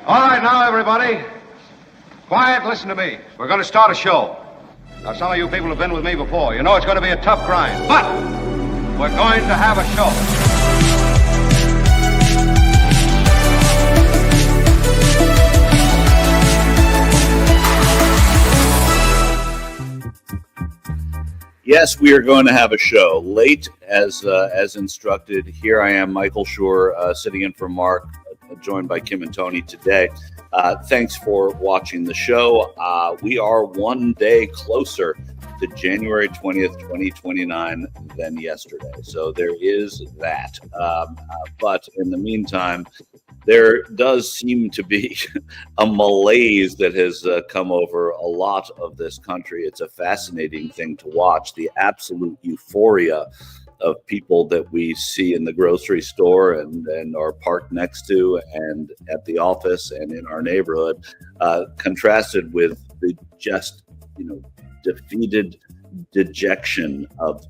All right, now, everybody. Quiet, listen to me. We're going to start a show. Now, some of you people have been with me before. You know it's going to be a tough grind, but we're going to have a show. Yes, we are going to have a show. Late as instructed. Here I am, Michael Schur, sitting in for Mark, joined by Kim and Tony today. Thanks for watching the show. We are one day closer to January 20th, 2029 than yesterday. So there is that. But in the meantime, there does seem to be a malaise that has come over a lot of this country. It's a fascinating thing to watch, the absolute euphoria of people that we see in the grocery store and are parked next to and at the office and in our neighborhood, contrasted with the just, defeated dejection of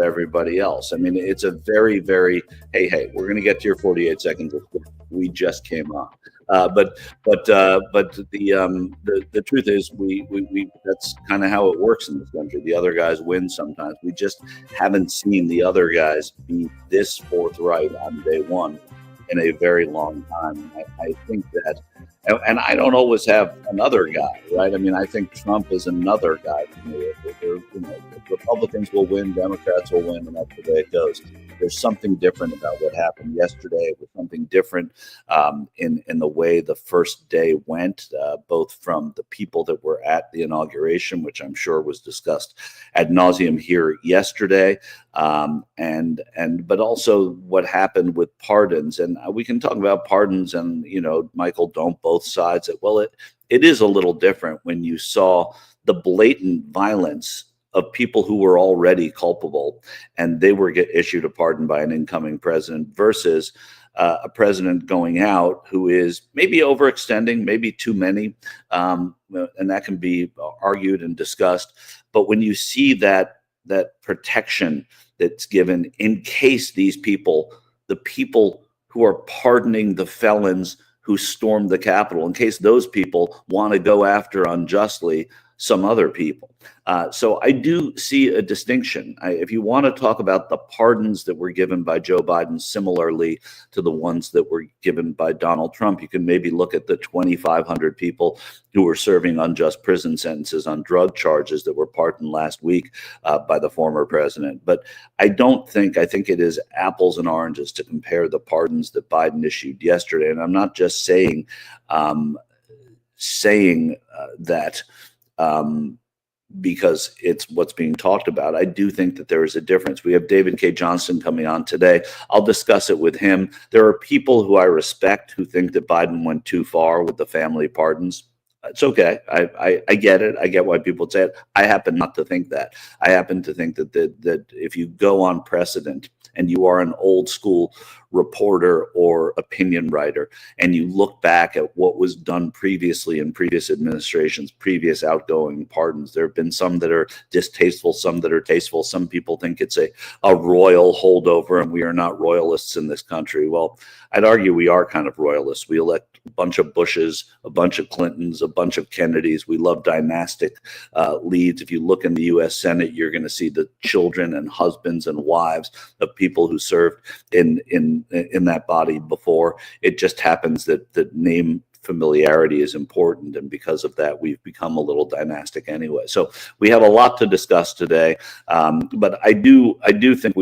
everybody else. I mean, it's a very, very, hey, we're going to get to your 48 seconds. We just came on. But the truth is we that's kind of how it works in this country. The other guys win sometimes. We just haven't seen the other guys be this forthright on day one in a very long time. I think that, and I don't always have another guy, right? I mean, I think Trump is another guy. Republicans will win, Democrats will win, and that's the way it goes. There's something different about what happened yesterday. It was something different in the way the first day went, both from the people that were at the inauguration, which I'm sure was discussed ad nauseum here yesterday, but also what happened with pardons. And we can talk about pardons, and Michael, don't both sides it. Well, it is a little different when you saw the blatant violence of people who were already culpable, and they were issued a pardon by an incoming president versus a president going out who is maybe overextending, maybe too many, and that can be argued and discussed. But when you see that protection that's given in case these people, the people who are pardoning the felons who stormed the Capitol, in case those people want to go after unjustly some other people. So I do see a distinction. If you want to talk about the pardons that were given by Joe Biden similarly to the ones that were given by Donald Trump, you can maybe look at the 2,500 people who were serving unjust prison sentences on drug charges that were pardoned last week by the former president. But I think it is apples and oranges to compare the pardons that Biden issued yesterday. And I'm not just saying that because it's what's being talked about. I do think that there is a difference. We have David Cay Johnston coming on today. I'll discuss it with him. There are people who I respect who think that Biden went too far with the family pardons. It's okay. I get it. I get why people say it. I happen not to think that. I happen to think that if you go on precedent and you are an old school reporter or opinion writer, and you look back at what was done previously in previous administrations, previous outgoing pardons, there have been some that are distasteful, some that are tasteful. Some people think it's a royal holdover and we are not royalists in this country. Well, I'd argue we are kind of royalists. We elect a bunch of Bushes, a bunch of Clintons, a bunch of Kennedys. We love dynastic leads. If you look in the U.S. Senate, you're going to see the children and husbands and wives of people who served in that body before. It just happens that the name familiarity is important, and because of that, we've become a little dynastic anyway. So we have a lot to discuss today, but I do think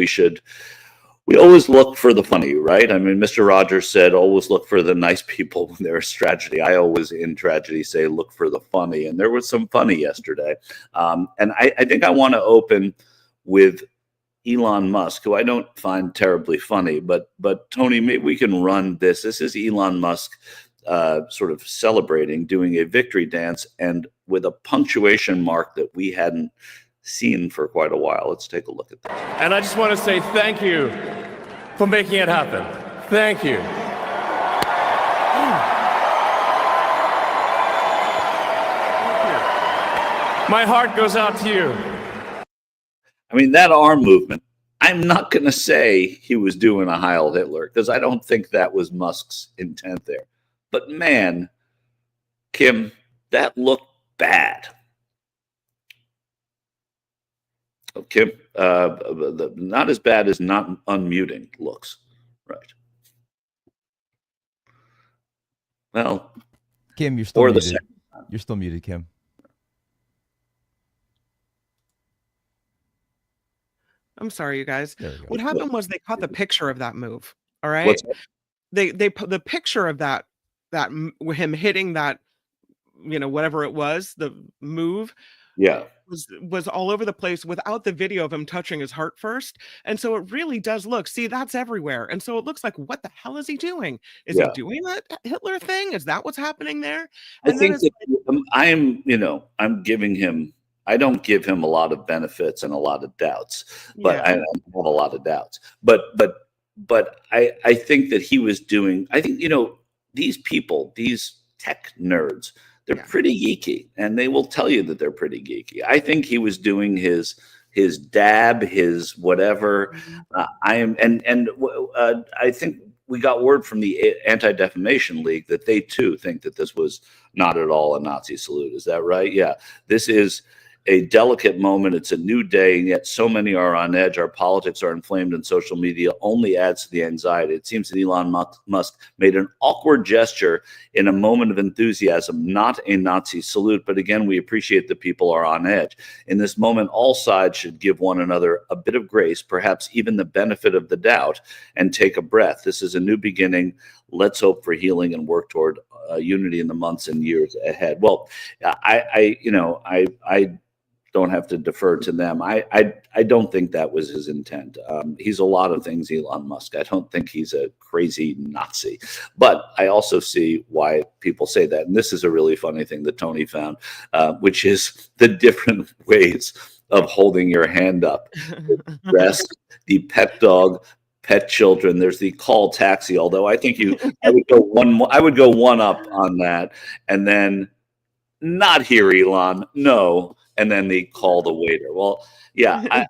we always look for the funny, right? I mean, Mr. Rogers said, always look for the nice people when there's tragedy. I always, in tragedy, say, look for the funny. And there was some funny yesterday. And I think I want to open with Elon Musk, who I don't find terribly funny. But Tony, maybe we can run this. This is Elon Musk sort of celebrating, doing a victory dance, and with a punctuation mark that we hadn't seen for quite a while. Let's take a look at that. And I just want to say thank you for making it happen. Thank you. My heart goes out to you. I mean, that arm movement, I'm not going to say he was doing a Heil Hitler, because I don't think that was Musk's intent there. But man, Kim, that looked bad. Kim, not as bad as not unmuting looks, right? Well, Kim, you're still muted. You're still muted, Kim. I'm sorry, you guys. There we go. What happened was they caught the picture of that move. All right. They put the picture of him hitting that, whatever it was, the move. Yeah. Was all over the place without the video of him touching his heart first. And so it really does look, see, that's everywhere. And so it looks like, what the hell is he doing? Is he doing that Hitler thing? Is that what's happening there? And I think that I'm giving him, I don't give him a lot of benefits and a lot of doubts, but I have a lot of doubts. But I think that he was doing, I think, these people, these tech nerds, they're pretty geeky, and they will tell you that they're pretty geeky. I think he was doing his dab, his whatever. I think we got word from the Anti-Defamation League that they too think that this was not at all a Nazi salute. Is that right? Yeah. This is a delicate moment. It's a new day, and yet so many are on edge. Our politics are inflamed, and social media only adds to the anxiety. It seems that Elon Musk made an awkward gesture in a moment of enthusiasm, not a Nazi salute. But again, we appreciate that people are on edge. In this moment, all sides should give one another a bit of grace, perhaps even the benefit of the doubt, and take a breath. This is a new beginning. Let's hope for healing and work toward unity in the months and years ahead. Well, I don't have to defer to them. I don't think that was his intent. He's a lot of things, Elon Musk. I don't think he's a crazy Nazi. But I also see why people say that. And this is a really funny thing that Tony found, which is the different ways of holding your hand up. The rest, the pet dog, pet children. There's the call taxi, although I think I would go one up on that. And then not here, Elon. No. And then they call the waiter. Well, yeah, I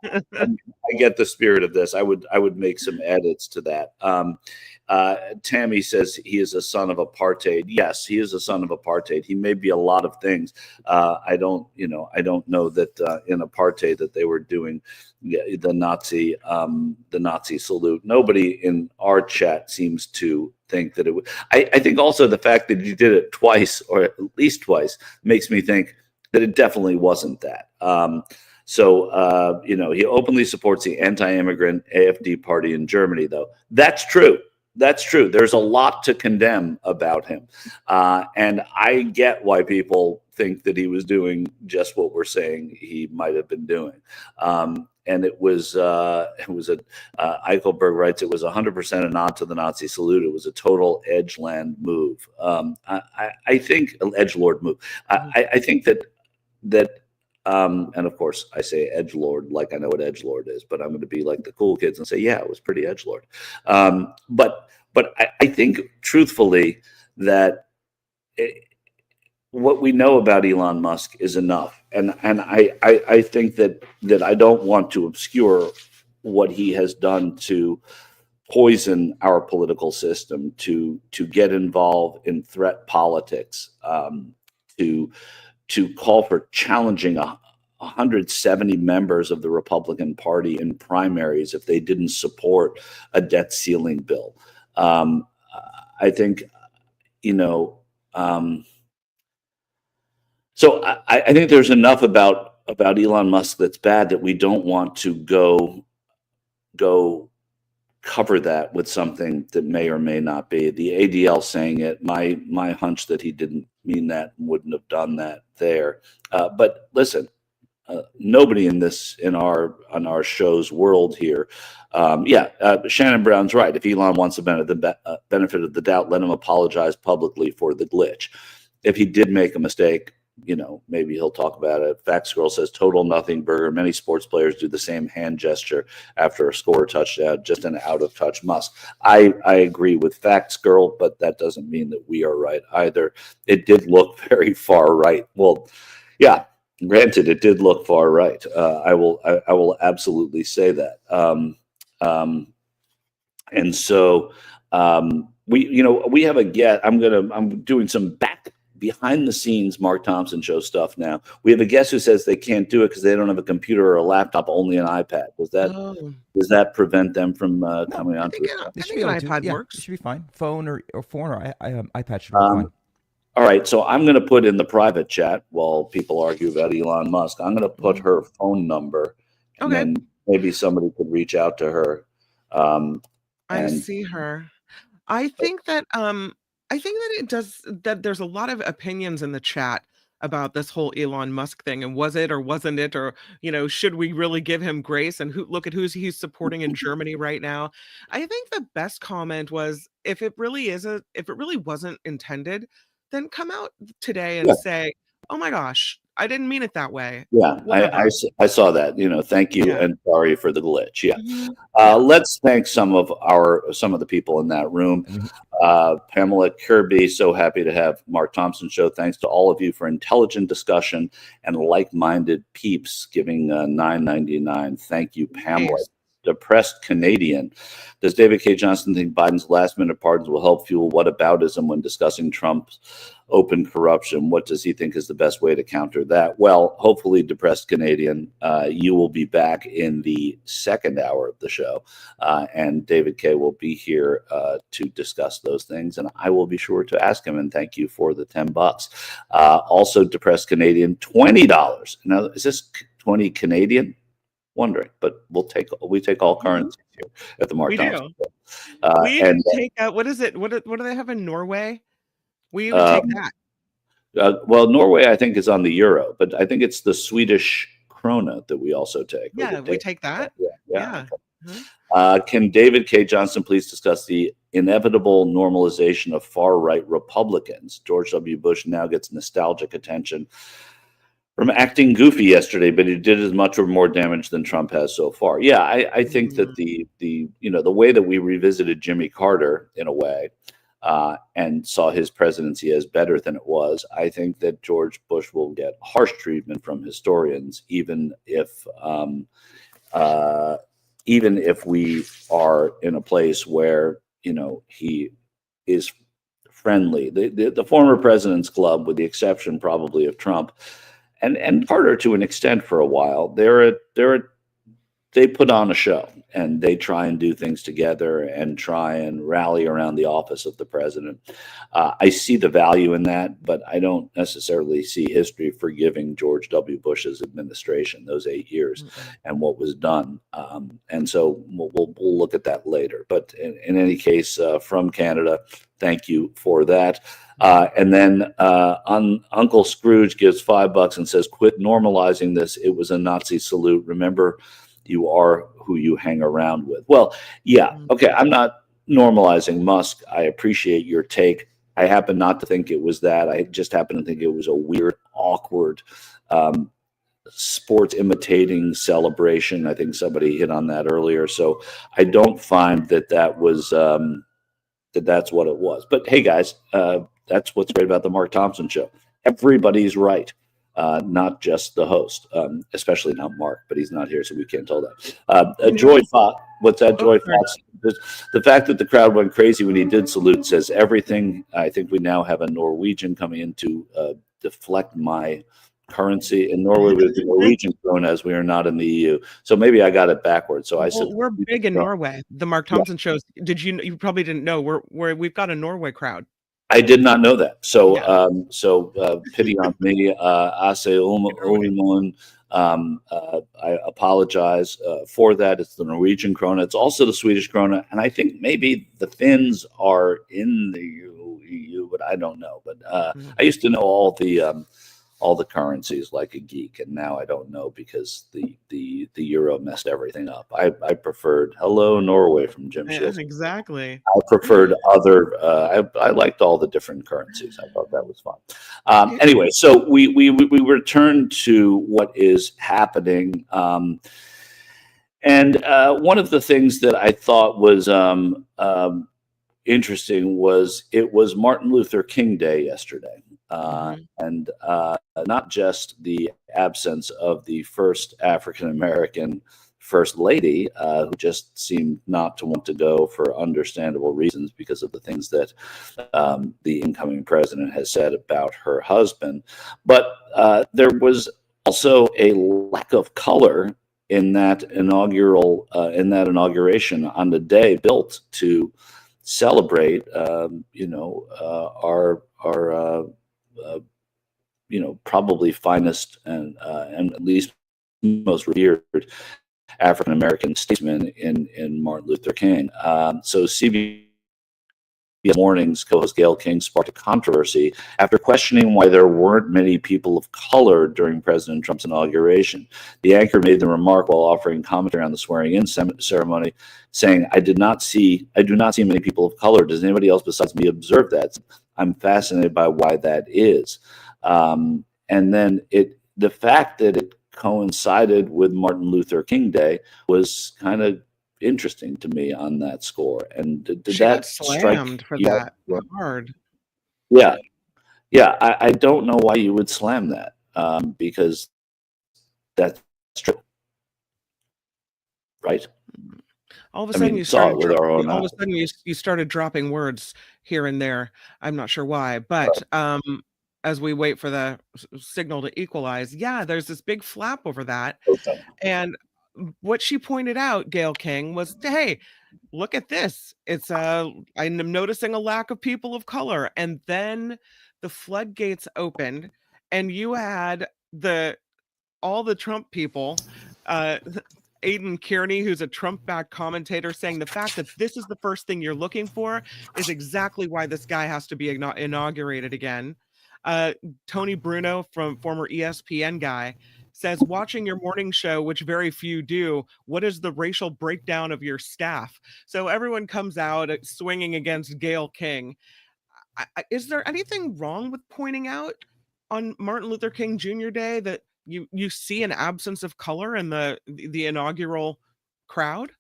get the spirit of this. I would make some edits to that. Tammy says he is a son of apartheid. Yes, he is a son of apartheid. He may be a lot of things. I don't know that in apartheid that they were doing the Nazi salute. Nobody in our chat seems to think that it would. I think also the fact that he did it twice, or at least twice, makes me think that it definitely wasn't that. He openly supports the anti-immigrant AfD party in Germany, though. That's true. That's true. There's a lot to condemn about him. And I get why people think that he was doing just what we're saying he might have been doing. And Eichelberg writes, it was 100% a nod to the Nazi salute. It was a total Edgeland move. I think Edgelord move. I think that and of course I say edgelord like I know what edgelord is, but I'm going to be like the cool kids and say, yeah, it was pretty edgelord. But I think truthfully that what we know about Elon Musk is enough. And I think that I don't want to obscure what he has done to poison our political system, to get involved in threat politics, to call for challenging 170 members of the Republican Party in primaries if they didn't support a debt ceiling bill. I think, so I think there's enough about Elon Musk that's bad that we don't want to go cover that with something that may or may not be. The ADL saying it, my hunch that he didn't mean that and wouldn't have done that there. But listen, nobody on our show's world here. Shannon Brown's right. If Elon wants the benefit of the doubt, let him apologize publicly for the glitch. If he did make a mistake, maybe he'll talk about it. Facts Girl says total nothing burger. Many sports players do the same hand gesture after a score touchdown, just an out of touch Musk. I agree with Facts Girl, but that doesn't mean that we are right either. It did look very far right. Well, yeah, granted, it did look far right. I will absolutely say that. we have a guest. I'm doing some behind the scenes Mark Thompson show stuff now. We have a guest who says they can't do it because they don't have a computer or a laptop, only an iPad. Does that prevent them from coming on? They should be able to. iPad Yeah, works. it should be fine. Phone or iPad should work fine. All right, so I'm going to put in the private chat while people argue about Elon Musk. I'm going to put her phone number, and then maybe somebody could reach out to her. I see her. I think that that there's a lot of opinions in the chat about this whole Elon Musk thing, and was it or wasn't it, or should we really give him grace, and look at who's he's supporting in Germany right now. I think the best comment was, if it really wasn't intended, then come out today and say, oh my gosh, I didn't mean it that way. Yeah, I saw that. Thank you and sorry for the glitch. Yeah, let's thank some of the people in that room. Pamela Kirby, so happy to have Mark Thompson show. Thanks to all of you for intelligent discussion and like-minded peeps giving $9.99. Thank you, Pamela. Thanks. Depressed Canadian. Does David Cay Johnston think Biden's last-minute pardons will help fuel whataboutism when discussing Trump's open corruption? What does he think is the best way to counter that? Well, hopefully, Depressed Canadian, you will be back in the second hour of the show, and David Cay will be here to discuss those things, and I will be sure to ask him, and thank you for the $10. Also, Depressed Canadian, $20. Now, is this 20 Canadian? Wondering, but we take all currencies here at the Mark Thompson Show. We even take what is it? What do they have in Norway? We even take that. Well, Norway, I think, is on the euro, but I think it's the Swedish krona that we also take. Yeah, we take that. Yeah. Can David Cay Johnston please discuss the inevitable normalization of far-right Republicans? George W. Bush now gets nostalgic attention from acting goofy yesterday, but he did as much or more damage than Trump has so far. Yeah, I think that the way that we revisited Jimmy Carter in a way and saw his presidency as better than it was, I think that George Bush will get harsh treatment from historians, even if we are in a place where he is friendly. The former president's club, with the exception probably of Trump, and Carter to an extent for a while, they put on a show and they try and do things together and try and rally around the office of the president. I see the value in that, but I don't necessarily see history forgiving George W. Bush's administration, those 8 years, and what was done. And so we'll look at that later. But in any case, from Canada, thank you for that. And then Uncle Scrooge gives $5 and says, quit normalizing this. It was a Nazi salute. Remember, you are who you hang around with. Well, yeah. Okay. I'm not normalizing Musk. I appreciate your take. I happen not to think it was that. I just happen to think it was a weird, awkward sports imitating celebration. I think somebody hit on that earlier. So I don't find that was that's what it was. But hey, guys, that's what's great about the Mark Thompson Show. Everybody's right. Not just the host, especially not Mark, but he's not here, so we can't tell that. Joy Fox, what's that, Joy Fox? The fact that the crowd went crazy when he did salute says everything. I think we now have a Norwegian coming in to deflect my currency. In Norway, with the Norwegian krona, as we are not in the EU. So maybe I got it backwards. So I said, we're big in Norway. The Mark Thompson shows. Did you probably didn't know we've got a Norway crowd. I did not know that. So, pity on me. Ase Ulimun. I apologize for that. It's the Norwegian krona. It's also the Swedish krona, and I think maybe the Finns are in the EU, but I don't know. But I used to know all the currencies like a geek, and now I don't know because the euro messed everything up. I preferred hello Norway from Jim Shields. Exactly. I preferred other. I liked all the different currencies. I thought that was fun. Anyway, so we return to what is happening, and one of the things that I thought was interesting was it was Martin Luther King Day yesterday. And not just the absence of the first African-American first lady, who just seemed not to want to go for understandable reasons because of the things that the incoming president has said about her husband. But there was also a lack of color in that inauguration on the day built to celebrate, our probably finest and at least most revered African American statesman in Martin Luther King. So CBS Mornings co-host Gayle King sparked a controversy after questioning why there weren't many people of color during President Trump's inauguration. The anchor made the remark while offering commentary on the swearing-in ceremony, saying, I do not see many people of color. Does anybody else besides me observe that? I'm fascinated by why that is. And then the fact that it coincided with Martin Luther King Day was kind of interesting to me on that score. And did She that got strike slammed for you? that hard. Yeah. I don't know why you would slam that, because that's true, right? All of a sudden, you saw it with our own eyes. all of a sudden you started dropping words here and there. I'm not sure why, but as we wait for the signal to equalize, yeah, there's this big flap over that. Okay. And what she pointed out, Gayle King, was, hey, look at this. It's I'm noticing a lack of people of color. And then the floodgates opened, and you had all the Trump people, Aidan Kearney, who's a Trump-backed commentator, saying the fact that this is the first thing you're looking for is exactly why this guy has to be inaugurated again. Tony Bruno, from former ESPN guy, says, watching your morning show, which very few do, what is the racial breakdown of your staff? So everyone comes out swinging against Gayle King. Is there anything wrong with pointing out on Martin Luther King Jr. Day that you see an absence of color in the inaugural crowd?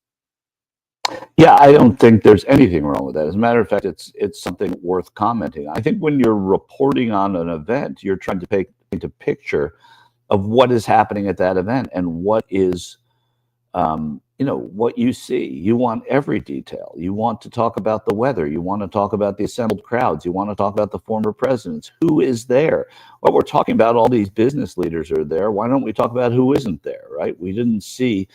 Yeah, I don't think there's anything wrong with that. As a matter of fact, it's something worth commenting. I think when you're reporting on an event, you're trying to paint a picture of what is happening at that event and what is, what you see. You want every detail. You want to talk about the weather. You want to talk about the assembled crowds. You want to talk about the former presidents. Who is there? Well, we're talking about all these business leaders are there. Why don't we talk about who isn't there, right? We didn't see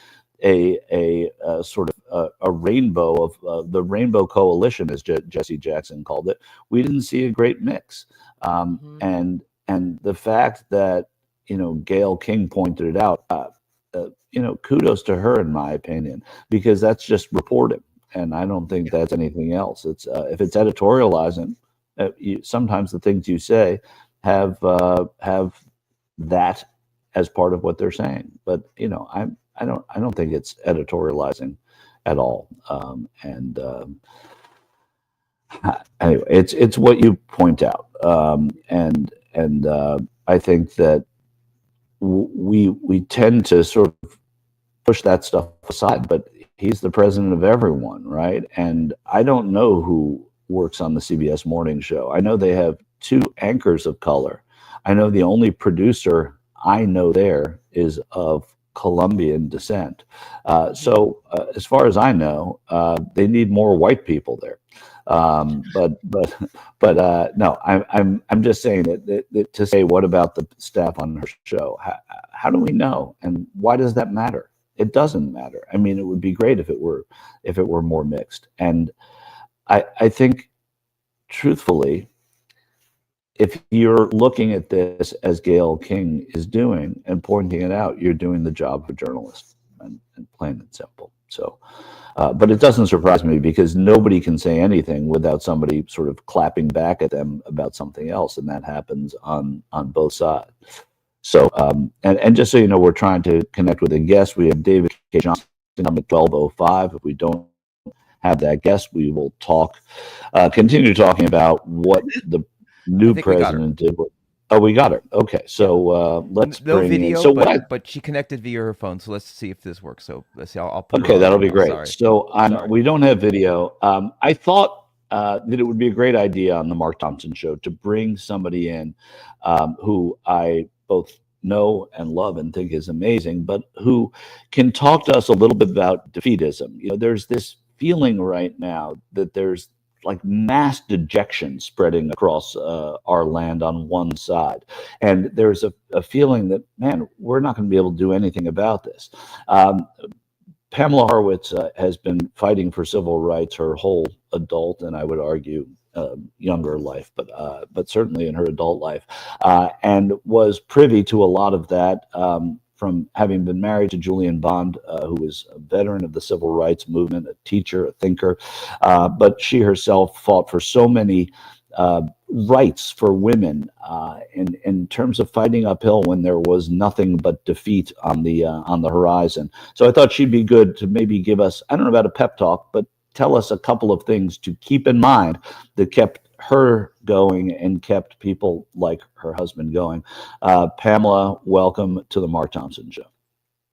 a sort of a rainbow of the Rainbow Coalition, as Jesse Jackson called it. We didn't see a great mix. And the fact that, Gayle King pointed it out, kudos to her, in my opinion, because that's just reporting. And I don't think that's anything else. It's if it's editorializing, sometimes the things you say have that as part of what they're saying. But, I don't think it's editorializing at all. Anyway, it's what you point out. And I think that we tend to sort of push that stuff aside, but he's the president of everyone, right? And I don't know who works on the CBS morning show. I know they have 2 anchors of color. I know the only producer I know there is of Colombian descent. So as far as I know, they need more white people there. But no, I'm just saying that to say, what about the staff on her show? How do we know? And why does that matter? It doesn't matter. I mean, it would be great if it were more mixed. And I think, truthfully, if you're looking at this as Gayle King is doing and pointing it out, you're doing the job of a journalist, and plain and simple. So, but it doesn't surprise me, because nobody can say anything without somebody sort of clapping back at them about something else, and that happens on both sides. So, and just so you know, we're trying to connect with a guest. We have David Cay Johnston on at 12:05. If we don't have that guest, we will continue talking about what the new president did. Oh, we got her. Okay, so let's bring video, in. So but she connected via her phone. So let's see if this works. So let's see. I'll put. Okay, that'll be great. Sorry. So we don't have video. I thought that it would be a great idea on the Mark Thompson show to bring somebody in who I both know and love and think is amazing, but who can talk to us a little bit about defeatism. There's this feeling right now that there's like mass dejection spreading across our land on one side. And there's a feeling that, man, we're not going to be able to do anything about this. Pamela Horowitz has been fighting for civil rights her whole adult, and I would argue younger life, but certainly in her adult life, and was privy to a lot of that from having been married to Julian Bond, who was a veteran of the civil rights movement, a teacher, a thinker, but she herself fought for so many rights for women in terms of fighting uphill when there was nothing but defeat on the horizon. So I thought she'd be good to maybe give us, I don't know about a pep talk, but tell us a couple of things to keep in mind that kept her going and kept people like her husband going. Pamela, welcome to the Mark Thompson Show.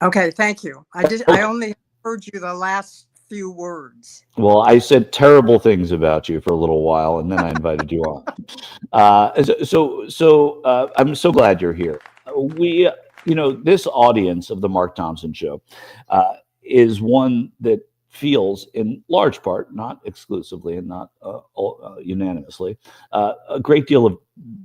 Okay, thank you. I only heard you the last few words. Well, I said terrible things about you for a little while, and then I invited you on. So I'm so glad you're here. This audience of the Mark Thompson Show is one that feels, in large part, not exclusively and not unanimously, a great deal of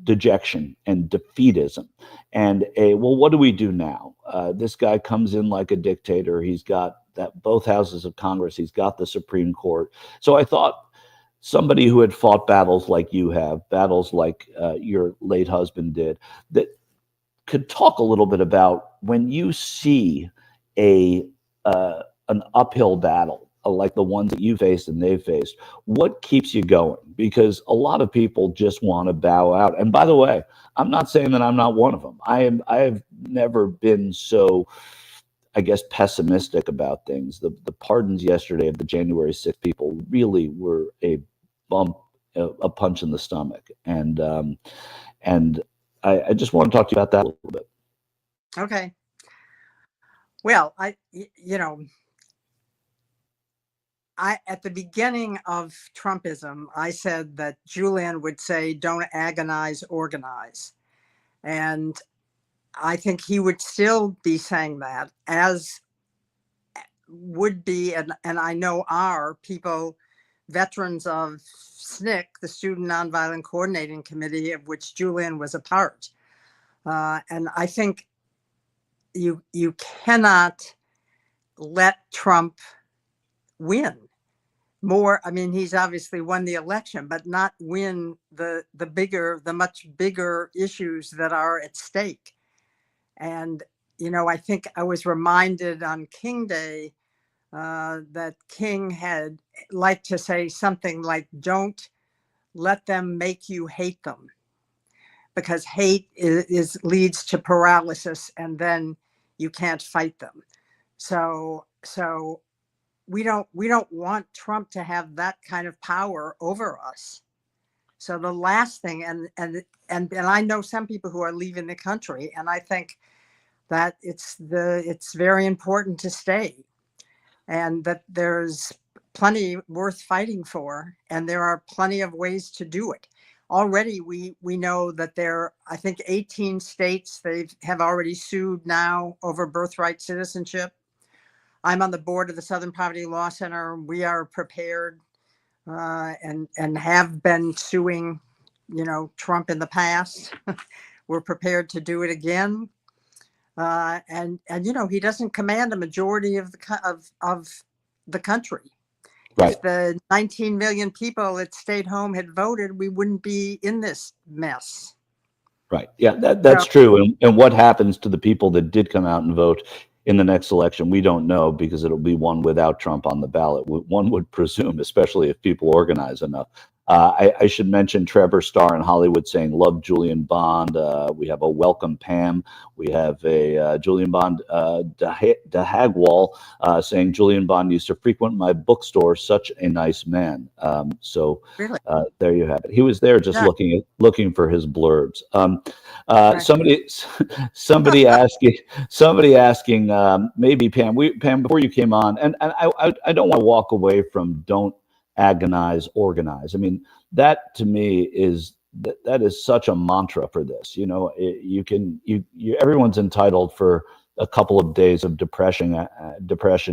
dejection and defeatism. And what do we do now? This guy comes in like a dictator. He's got both houses of Congress. He's got the Supreme Court. So I thought somebody who had fought battles like you have, battles like your late husband did, that could talk a little bit about when you see an uphill battle like the ones that you faced and they've faced, what keeps you going? Because a lot of people just want to bow out. And by the way, I'm not saying that I'm not one of them. I have never been so, I guess, pessimistic about things. The pardons yesterday of the January 6th people really were a punch in the stomach. And I just want to talk to you about that a little bit. Okay. Well, at the beginning of Trumpism, I said that Julian would say, don't agonize, organize. And I think he would still be saying that, as would be, and I know are people, veterans of SNCC, the Student Nonviolent Coordinating Committee, of which Julian was a part. And I think you cannot let Trump win more. I mean, he's obviously won the election, but not win the much bigger issues that are at stake. And, I think I was reminded on King Day that King had liked to say something like, don't let them make you hate them, because hate leads to paralysis, and then you can't fight them. So we don't want Trump to have that kind of power over us. So the last thing, and I know some people who are leaving the country, and I think that it's very important to stay, and that there's plenty worth fighting for, and there are plenty of ways to do it. Already, we know that I think 18 states, they have already sued now over birthright citizenship. I'm on the board of the Southern Poverty Law Center. We are prepared and have been suing, Trump in the past. We're prepared to do it again. And he doesn't command a majority of the country. Right. If the 19 million people that stayed home had voted, we wouldn't be in this mess. Right. Yeah, that's true. And what happens to the people that did come out and vote in the next election, we don't know, because it'll be one without Trump on the ballot. One would presume, especially if people organize enough. I should mention Trevor Starr in Hollywood saying, love Julian Bond. We have a welcome Pam. We have a Julian Bond Dahagwal saying, Julian Bond used to frequent my bookstore, such a nice man. So really? There you have it. He was there just looking for his blurbs. Somebody asking, maybe Pam, before you came on, and I don't want to walk away from don't agonize, organize. I mean, that to me is that is such a mantra for this. You know, everyone's entitled for a couple of days of depression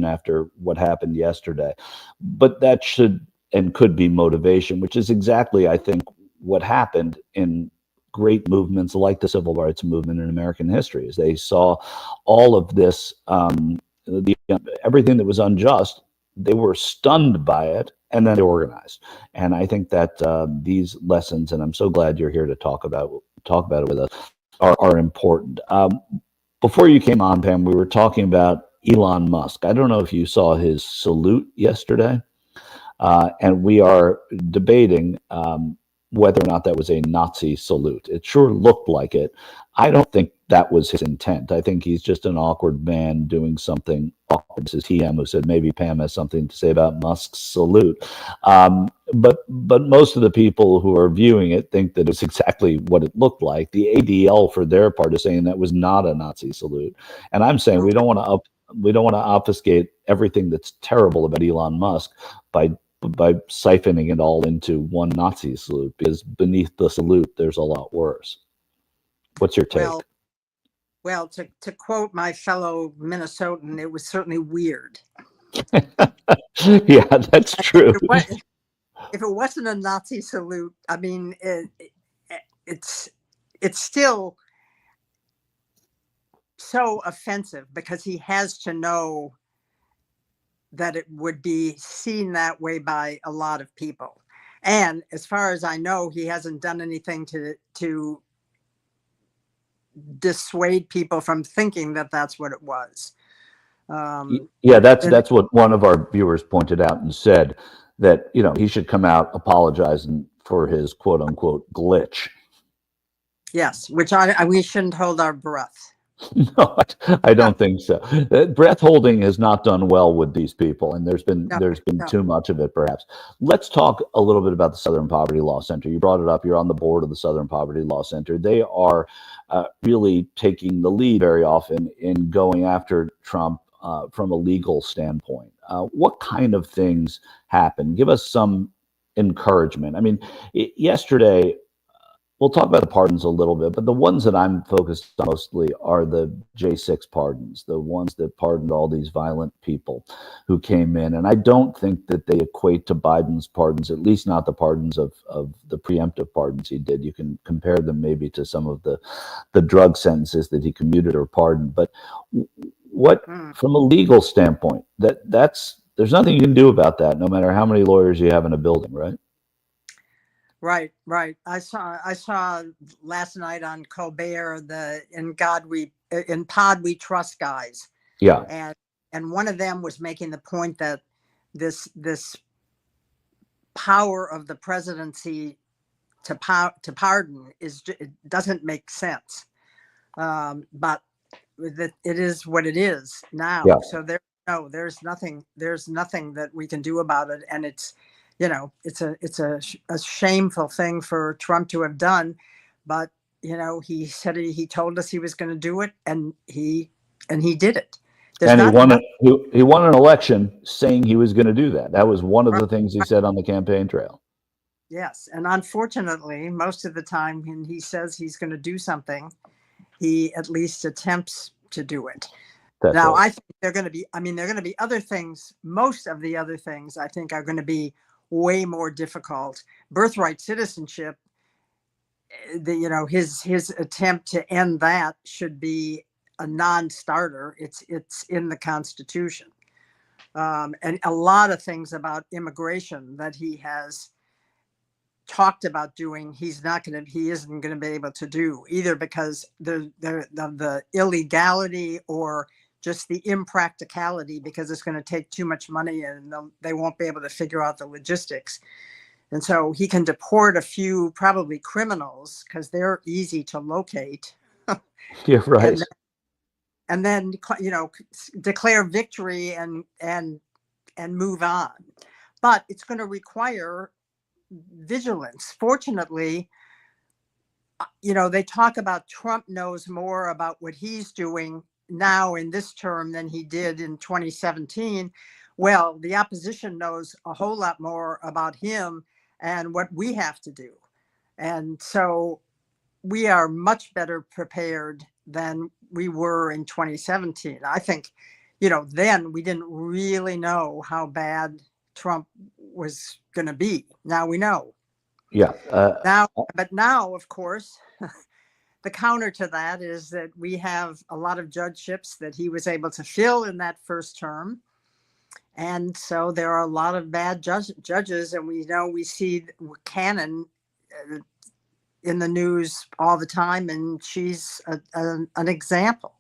after what happened yesterday, but that should and could be motivation, which is exactly, I think, what happened in great movements like the civil rights movement in American history. Is they saw all of this, everything that was unjust, they were stunned by it, and then they organized. And I think that these lessons, and I'm so glad you're here to talk about it with us, are important. Before you came on, Pam, we were talking about Elon Musk. I don't know if you saw his salute yesterday, and we are debating whether or not that was a Nazi salute. It sure looked like it. I don't think that was his intent. I think he's just an awkward man doing something awkward. This is TM who said maybe Pam has something to say about Musk's salute. But most of the people who are viewing it think that it's exactly what it looked like. The ADL, for their part, is saying that was not a Nazi salute. And I'm saying we don't want to obfuscate everything that's terrible about Elon Musk by siphoning it all into one Nazi salute, because beneath the salute, there's a lot worse. What's your take? Well, to quote my fellow Minnesotan, it was certainly weird. Yeah, that's true. If it wasn't a Nazi salute, I mean, it's still so offensive, because he has to know that it would be seen that way by a lot of people. And as far as I know, he hasn't done anything to dissuade people from thinking that that's what it was. Yeah, that's what one of our viewers pointed out and said, that, you know, he should come out apologizing for his quote unquote glitch. Yes, which we shouldn't hold our breath. No, I don't think so. Breath holding has not done well with these people, and there's been too much of it, perhaps. Let's talk a little bit about the Southern Poverty Law Center. You brought it up. You're on the board of the Southern Poverty Law Center. They are really taking the lead very often in going after Trump from a legal standpoint. What kind of things happen? Give us some encouragement. I mean, yesterday, we'll talk about the pardons a little bit, but the ones that I'm focused on mostly are the J-6 pardons, the ones that pardoned all these violent people who came in. And I don't think that they equate to Biden's pardons, at least not the pardons of the preemptive pardons he did. You can compare them maybe to some of the drug sentences that he commuted or pardoned. But from a legal standpoint, there's nothing you can do about that, no matter how many lawyers you have in a building, right? Right. I saw last night on Colbert in Pod We Trust guys. Yeah. And one of them was making the point that this power of the presidency to pardon it doesn't make sense. But it is what it is now. Yeah. So there's nothing that we can do about it, and it's, you know, it's a shameful thing for Trump to have done, but, you know, he said he told us he was going to do it, and he did it. And he won an election saying he was going to do that. That was one of the things he said on the campaign trail. Yes, and unfortunately, most of the time when he says he's going to do something, he at least attempts to do it. That's now, right. I think they're going to be other things. Most of the other things, I think, are going to be way more difficult. Birthright citizenship, his attempt to end that should be a non-starter. It's in the Constitution, and a lot of things about immigration that he has talked about doing, he isn't going to be able to do, either because the illegality or just the impracticality, because it's going to take too much money and they won't be able to figure out the logistics. And so he can deport a few probably criminals because they're easy to locate. Yeah, right. And then, you know, declare victory and move on. But it's going to require vigilance. Fortunately, you know, they talk about Trump knows more about what he's doing now in this term than he did in 2017. Well, the opposition knows a whole lot more about him and what we have to do. And so we are much better prepared than we were in 2017. I think, then we didn't really know how bad Trump was going to be. Now we know. Yeah. But now, of course, the counter to that is that we have a lot of judgeships that he was able to fill in that first term. And so there are a lot of bad judges, and we see Cannon in the news all the time, and she's an example.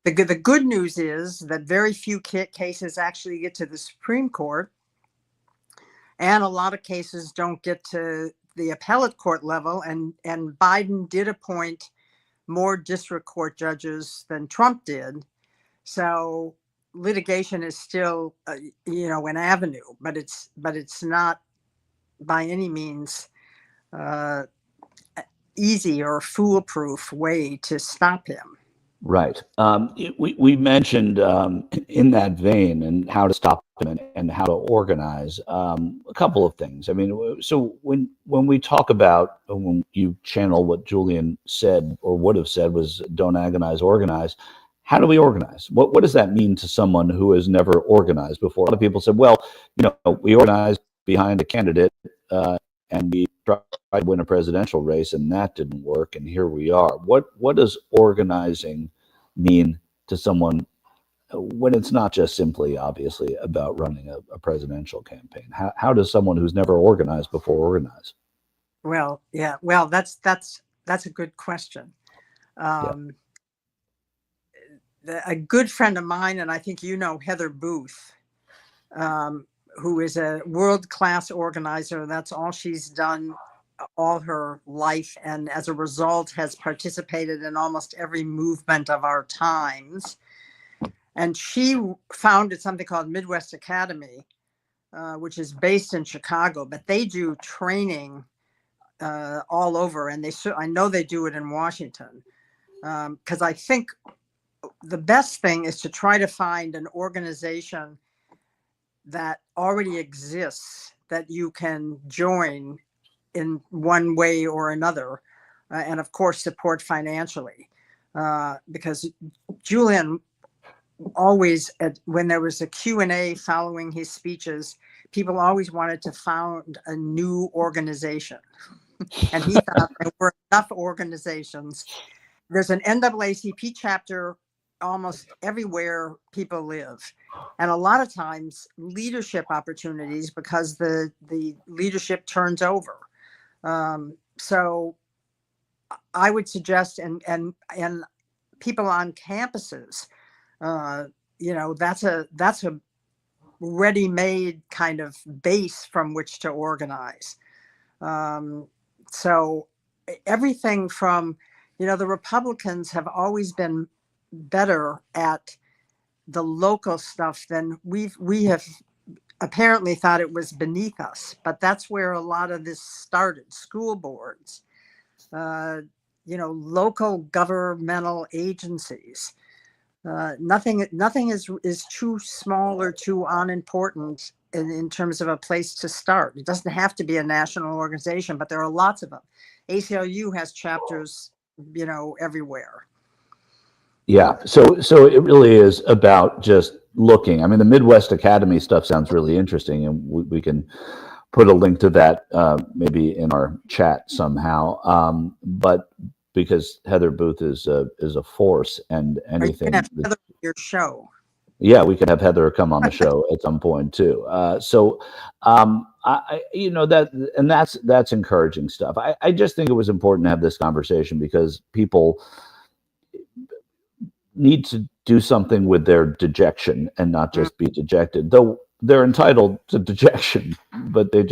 The good news is that very few cases actually get to the Supreme Court, and a lot of cases don't get to the appellate court level, and Biden did appoint more district court judges than Trump did. So litigation is still, an avenue, but it's not by any means easy or foolproof way to stop him. Right. We mentioned in that vein and how to stop him and how to organize a couple of things. I mean, so when we talk about, when you channel what Julian said or would have said was don't agonize, organize, how do we organize? What does that mean to someone who has never organized before? A lot of people said, well, we organized behind a candidate and we tried to win a presidential race and that didn't work. And here we are. What does organizing mean to someone when it's not just simply, obviously, about running a presidential campaign? How does someone who's never organized before organize? Well, yeah. Well, that's a good question. A good friend of mine, and I think Heather Booth, who is a world-class organizer. That's all she's done all her life, and as a result has participated in almost every movement of our times. And she founded something called Midwest Academy, which is based in Chicago, but they do training all over, and I know they do it in Washington, because I think the best thing is to try to find an organization that already exists that you can join in one way or another, and of course support financially, because Julian always, when there was a Q&A following his speeches, people always wanted to found a new organization, and he thought there were enough organizations. There's an NAACP chapter almost everywhere people live, and a lot of times leadership opportunities, because the leadership turns over. So I would suggest, and people on campuses, that's a ready-made kind of base from which to organize. So everything from, the Republicans have always been better at the local stuff than we have apparently thought it was beneath us, but that's where a lot of this started. School boards, local governmental agencies. Nothing is too small or too unimportant in terms of a place to start. It doesn't have to be a national organization, but there are lots of them. ACLU has chapters, everywhere. Yeah, so it really is about just looking. I mean, the Midwest Academy stuff sounds really interesting, and we can put a link to that maybe in our chat somehow. But because Heather Booth is a force, and anything. Have Heather on your show. Yeah, we could have Heather come on the show at some point too. That's encouraging stuff. I just think it was important to have this conversation because people need to do something with their dejection and not just be dejected, though they're entitled to dejection, but I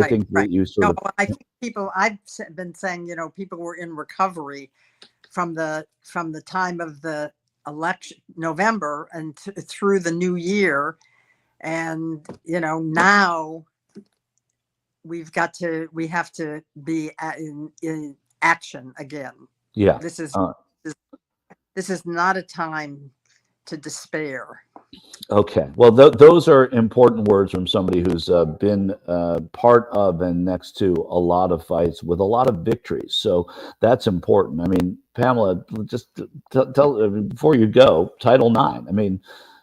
think that you sort of. I think I've been saying, people were in recovery from the time of the election, November, and through the new year. And, now we have to be in action again. Yeah. This is not a time to despair. Okay. Well, those are important words from somebody who's been part of and next to a lot of fights with a lot of victories. So that's important. I mean, Pamela, just tell before you go, Title IX. I mean,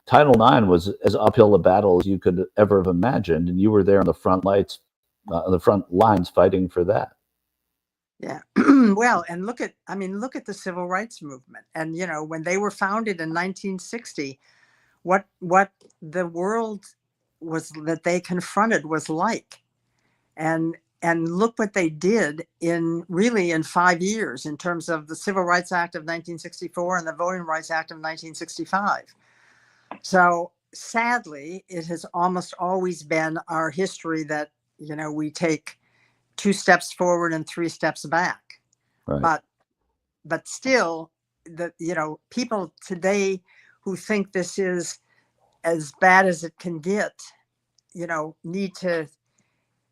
Title IX was as uphill a battle as you could ever have imagined, and you were there on the front lines fighting for that. Yeah. Well, and look at the civil rights movement. And, when they were founded in 1960, what the world was that they confronted was like. And look what they did in 5 years in terms of the Civil Rights Act of 1964 and the Voting Rights Act of 1965. So sadly, it has almost always been our history that, we take 2 steps forward and 3 steps back. Right. But still, people today who think this is as bad as it can get, need to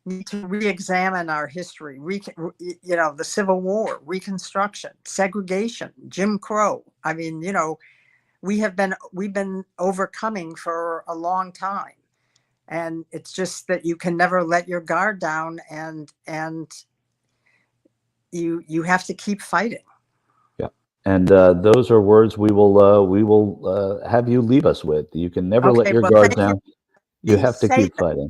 re-examine our history. The Civil War, Reconstruction, segregation, Jim Crow. I mean, we've been overcoming for a long time, and it's just that you can never let your guard down, and you have to keep fighting. Yeah. And those are words we will have you leave us with. You can never let your guard down. You have to keep fighting.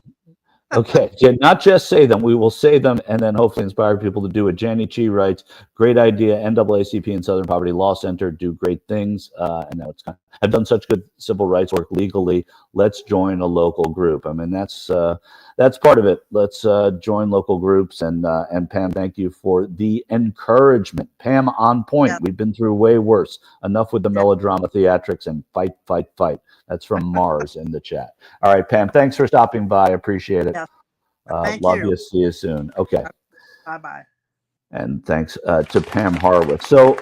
Okay, not just say them. We will say them and then hopefully inspire people to do it. Janie Chi writes, great idea. NAACP and Southern Poverty Law Center do great things. And now it's have done such good civil rights work legally. Let's join a local group. I mean, that's part of it. Let's join local groups. And Pam, thank you for the encouragement. Pam, on point. Yeah. We've been through way worse. Enough with the melodrama theatrics and fight, fight, fight. That's from Mars in the chat. All right, Pam, thanks for stopping by. I appreciate it. Yeah. Love you. See you soon. Okay. Bye-bye. And thanks to Pam Horowitz. So,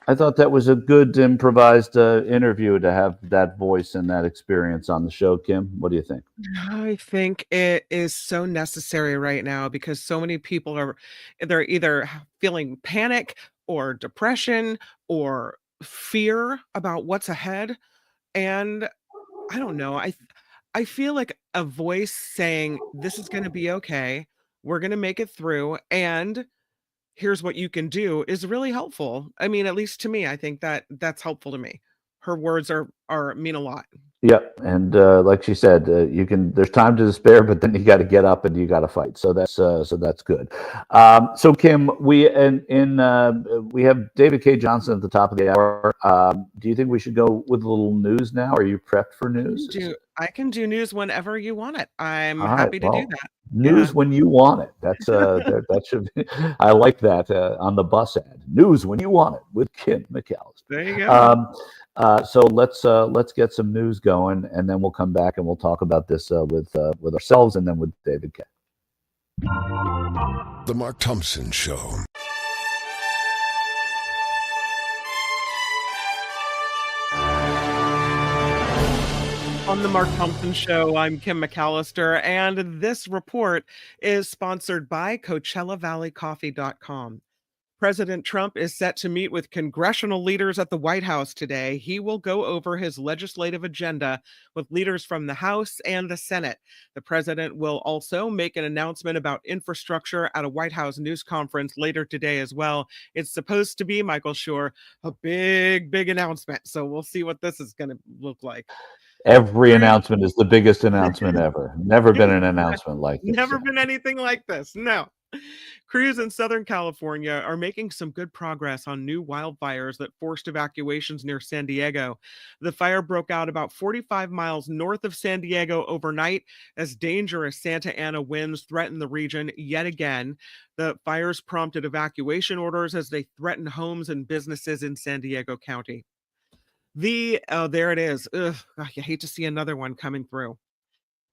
I thought that was a good improvised interview to have that voice and that experience on the show. Kim, what do you think? I think it is so necessary right now because so many people they're either feeling panic or depression or fear about what's ahead. And I don't know. I feel like a voice saying, this is going to be okay. We're going to make it through. And here's what you can do is really helpful. I mean, at least to me, I think that's helpful to me. Her words mean a lot. Yep, and like she said, there's time to despair, but then you got to get up and you got to fight. So that's good. So Kim, we have David Cay Johnston at the top of the hour. Do you think we should go with a little news now? Are you prepped for news? I can do news whenever you want it. I'm happy to do that. News when you want it. That's that should be, I like that on the bus ad. News when you want it with Kim McAllister. There you go. So let's get some news going, and then we'll come back and we'll talk about this with ourselves and then with David Cay. The Mark Thompson Show. On the Mark Thompson Show, I'm Kim McAllister, and this report is sponsored by CoachellaValleyCoffee.com. President Trump is set to meet with congressional leaders at the White House today. He will go over his legislative agenda with leaders from the House and the Senate. The president will also make an announcement about infrastructure at a White House news conference later today as well. It's supposed to be, Michael Schur, a big announcement. So we'll see what this is going to look like. Every announcement is the biggest announcement ever. Never been an announcement like this. Never been anything like this. No. Crews in Southern California are making some good progress on new wildfires that forced evacuations near San Diego. The fire broke out about 45 miles north of San Diego overnight as dangerous Santa Ana winds threatened the region yet again. The fires prompted evacuation orders as they threatened homes and businesses in San Diego County. There it is. Ugh, I hate to see another one coming through.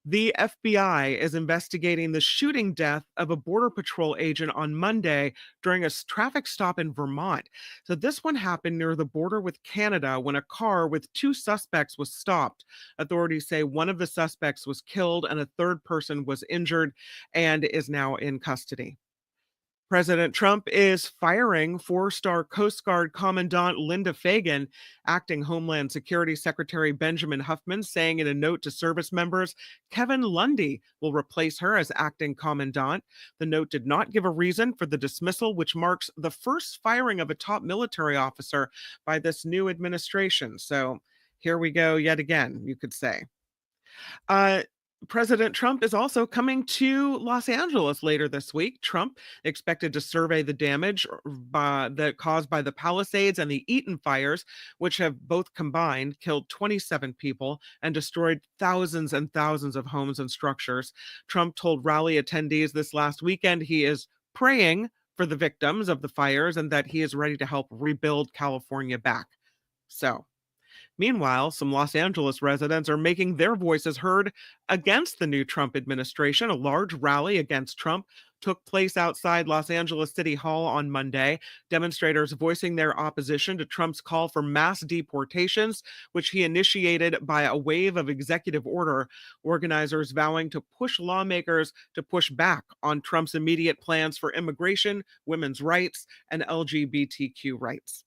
The FBI is investigating the shooting death of a Border Patrol agent on Monday during a traffic stop in Vermont. So this one happened near the border with Canada when a car with 2 suspects was stopped. Authorities say one of the suspects was killed and a third person was injured and is now in custody. President Trump is firing four-star Coast Guard Commandant Linda Fagan. Acting Homeland Security Secretary Benjamin Huffman saying in a note to service members, Kevin Lundy will replace her as acting commandant. The note did not give a reason for the dismissal, which marks the first firing of a top military officer by this new administration. So here we go yet again, you could say. President Trump is also coming to Los Angeles later this week. Trump expected to survey the damage that caused by the Palisades and the Eaton fires, which have both combined killed 27 people and destroyed thousands and thousands of homes and structures. Trump told rally attendees this last weekend he is praying for the victims of the fires and that he is ready to help rebuild California back. So, meanwhile, some Los Angeles residents are making their voices heard against the new Trump administration. A large rally against Trump took place outside Los Angeles City Hall on Monday. Demonstrators voicing their opposition to Trump's call for mass deportations, which he initiated by a wave of executive order. Organizers vowing to push lawmakers to push back on Trump's immediate plans for immigration, women's rights, and LGBTQ rights.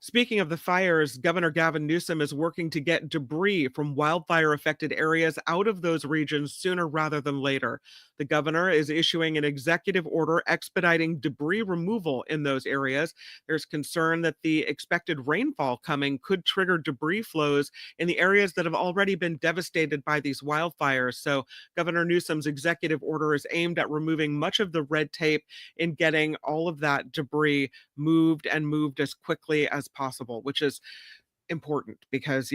Speaking of the fires, Governor Gavin Newsom is working to get debris from wildfire-affected areas out of those regions sooner rather than later. The governor is issuing an executive order expediting debris removal in those areas. There's concern that the expected rainfall coming could trigger debris flows in the areas that have already been devastated by these wildfires. So Governor Newsom's executive order is aimed at removing much of the red tape in getting all of that debris moved as quickly as possible, which is important because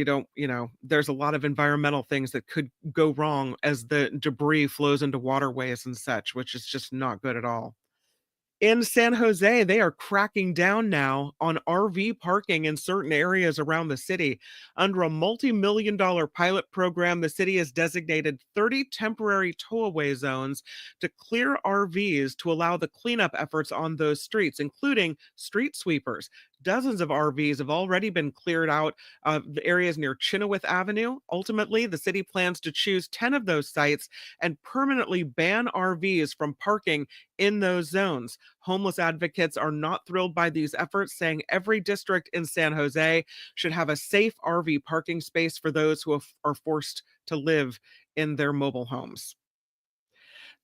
there's a lot of environmental things that could go wrong as the debris flows into waterways and such, which is just not good at all. In San Jose, they are cracking down now on RV parking in certain areas around the city. Under a multi-million-dollar pilot program, the city has designated 30 temporary tow-away zones to clear RVs to allow the cleanup efforts on those streets, including street sweepers. Dozens of RVs have already been cleared out of the areas near Chenoweth Avenue. Ultimately, the city plans to choose 10 of those sites and permanently ban RVs from parking in those zones. Homeless advocates are not thrilled by these efforts, saying every district in San Jose should have a safe RV parking space for those who are forced to live in their mobile homes.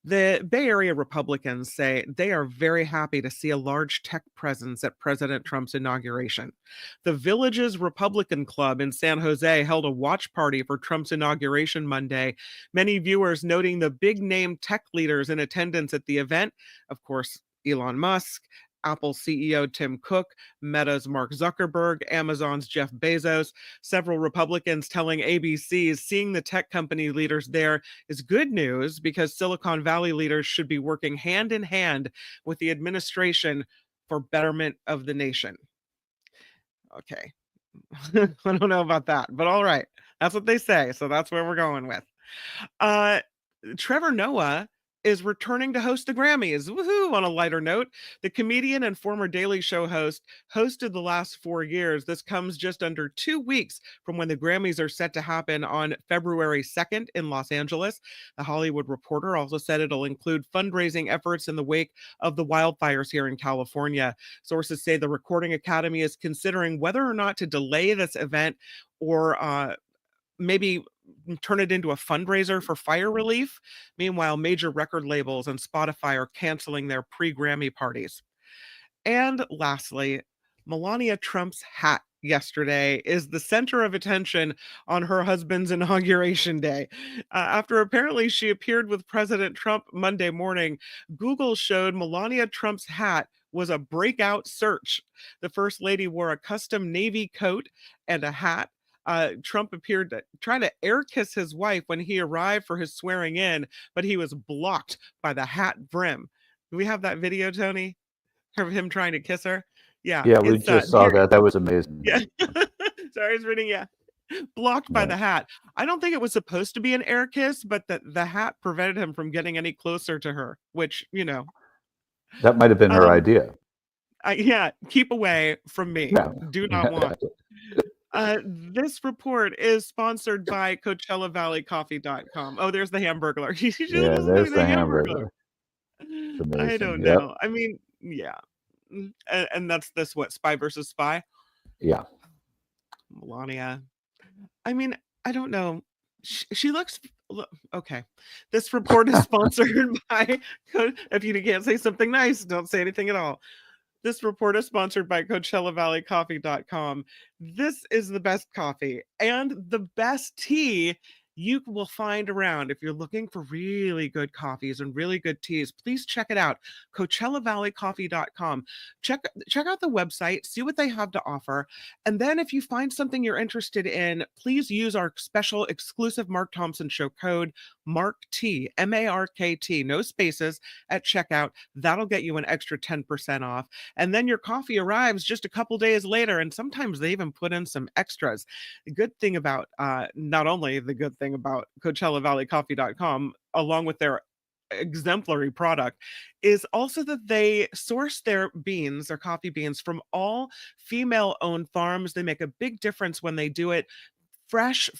The Bay Area Republicans say they are very happy to see a large tech presence at President Trump's inauguration. The Villages Republican Club in San Jose held a watch party for Trump's inauguration Monday. Many viewers noting the big-name tech leaders in attendance at the event. Of course, Elon Musk, Apple CEO Tim Cook, Meta's Mark Zuckerberg, Amazon's Jeff Bezos. Several Republicans telling ABC seeing the tech company leaders there is good news because Silicon Valley leaders should be working hand in hand with the administration for betterment of the nation. Okay. I don't know about that, but all right. That's what they say, so that's where we're going with. Trevor Noah is returning to host the Grammys. Woohoo! On a lighter note, the comedian and former Daily Show host hosted the last 4 years. This comes just under 2 weeks from when the Grammys are set to happen on February 2nd in Los Angeles. The Hollywood Reporter also said it'll include fundraising efforts in the wake of the wildfires here in California. Sources say the Recording Academy is considering whether or not to delay this event or maybe turn it into a fundraiser for fire relief. Meanwhile, major record labels and Spotify are canceling their pre-Grammy parties. And lastly, Melania Trump's hat yesterday is the center of attention on her husband's inauguration day. After apparently she appeared with President Trump Monday morning, Google showed Melania Trump's hat was a breakout search. The First Lady wore a custom navy coat and a hat. Trump appeared to try to air kiss his wife when he arrived for his swearing in, but he was blocked by the hat brim. Do we have that video, Tony, of him trying to kiss her? Yeah, we just saw that. That was amazing. Yeah. Sorry, I was reading. Yeah, blocked by the hat. I don't think it was supposed to be an air kiss, but the hat prevented him from getting any closer to her, which, that might have been her idea. Yeah, keep away from me. Yeah. Do not want. This report is sponsored by CoachellaValleyCoffee.com. Oh, there's the Hamburglar. Yeah, there's the Hamburglar. It's I don't amazing. Yep. know. I mean, yeah. And that's this what, Spy versus Spy? Yeah. Melania. I mean, I don't know. She looks okay. This report is sponsored by. If you can't say something nice, don't say anything at all. This report is sponsored by CoachellaValleyCoffee.com. This is the best coffee and the best tea you will find around. If you're looking for really good coffees and really good teas, please check it out. CoachellaValleyCoffee.com. Check out the website, see what they have to offer. And then if you find something you're interested in, please use our special exclusive Mark Thompson Show code, MARKT, MARKT, no spaces at checkout. That'll get you an extra 10% off. And then your coffee arrives just a couple days later, and sometimes they even put in some extras. The good thing about, not only the good thing about CoachellaValleyCoffee.com, along with their exemplary product, is also that they source their beans, their coffee beans, from all female-owned farms. They make a big difference when they do it. Fresh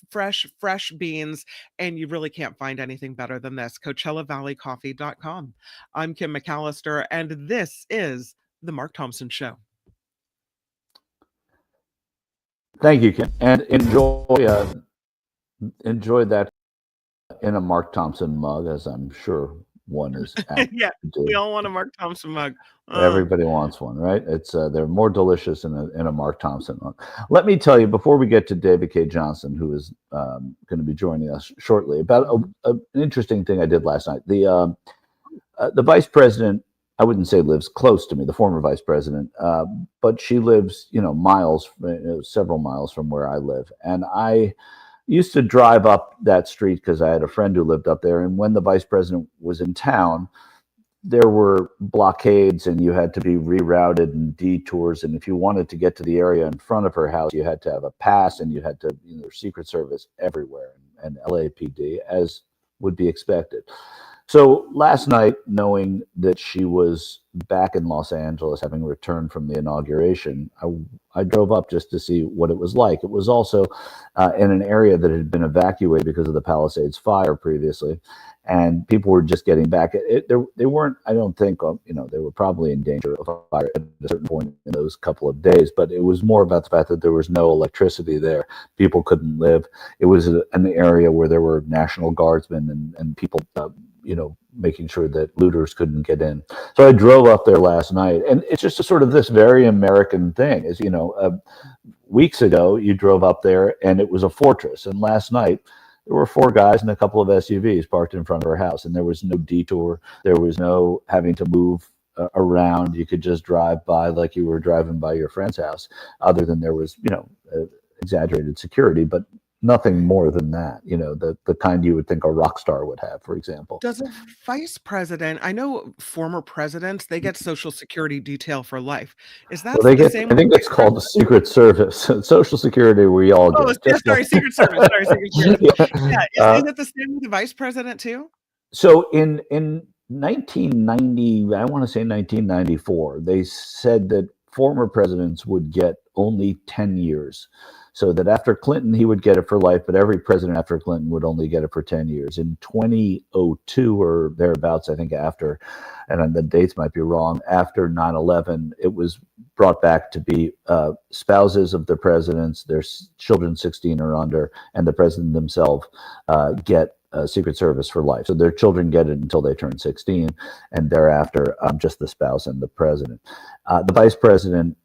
beans, and you really can't find anything better than this. CoachellaValleyCoffee.com. I'm Kim McAllister, and this is The Mark Thompson Show. Thank you, Kim. And enjoy that in a Mark Thompson mug, as I'm sure one is. Yeah, we all want a Mark Thompson mug. Everybody wants one, right? It's they're more delicious in a Mark Thompson mug. Let me tell you, before we get to David Cay Johnston, who is going to be joining us shortly, about an interesting thing I did last night. The vice president, I wouldn't say lives close to me, the former vice president, but she lives, miles, several miles from where I live. And I used to drive up that street because I had a friend who lived up there. And when the vice president was in town, there were blockades and you had to be rerouted and detours. And if you wanted to get to the area in front of her house, you had to have a pass, and you had to, Secret Service everywhere and LAPD, as would be expected. So last night, knowing that she was back in Los Angeles, having returned from the inauguration, I drove up just to see what it was like. It was also in an area that had been evacuated because of the Palisades fire previously, and people were just getting back. They weren't, I don't think, they were probably in danger of a fire at a certain point in those couple of days, but it was more about the fact that there was no electricity there. People couldn't live. It was an area where there were National Guardsmen and people, making sure that looters couldn't get in. So I drove up there last night, and it's just a sort of this very American thing. Is weeks ago you drove up there and it was a fortress, and last night there were 4 guys and a couple of SUVs parked in front of her house, and there was no detour. There was no having to move around. You could just drive by like you were driving by your friend's house, other than there was, exaggerated security, but nothing more than that, the kind you would think a rock star would have, for example. Does a vice president, I know former presidents, they get Social Security detail for life. Is that the same? I think it's called the Secret Service. Social Security, we all get. Secret Service. Sorry, Secret Service. Yeah. Is it the same with the vice president too? So in 1990, I want to say 1994, they said that former presidents would get only 10 years. So that after Clinton, he would get it for life, but every president after Clinton would only get it for 10 years. In 2002 or thereabouts, I think after, and the dates might be wrong, after 9/11, it was brought back to be spouses of the presidents, their children 16 or under, and the president themselves get Secret Service for life. So their children get it until they turn 16, and thereafter, just the spouse and the president. The vice president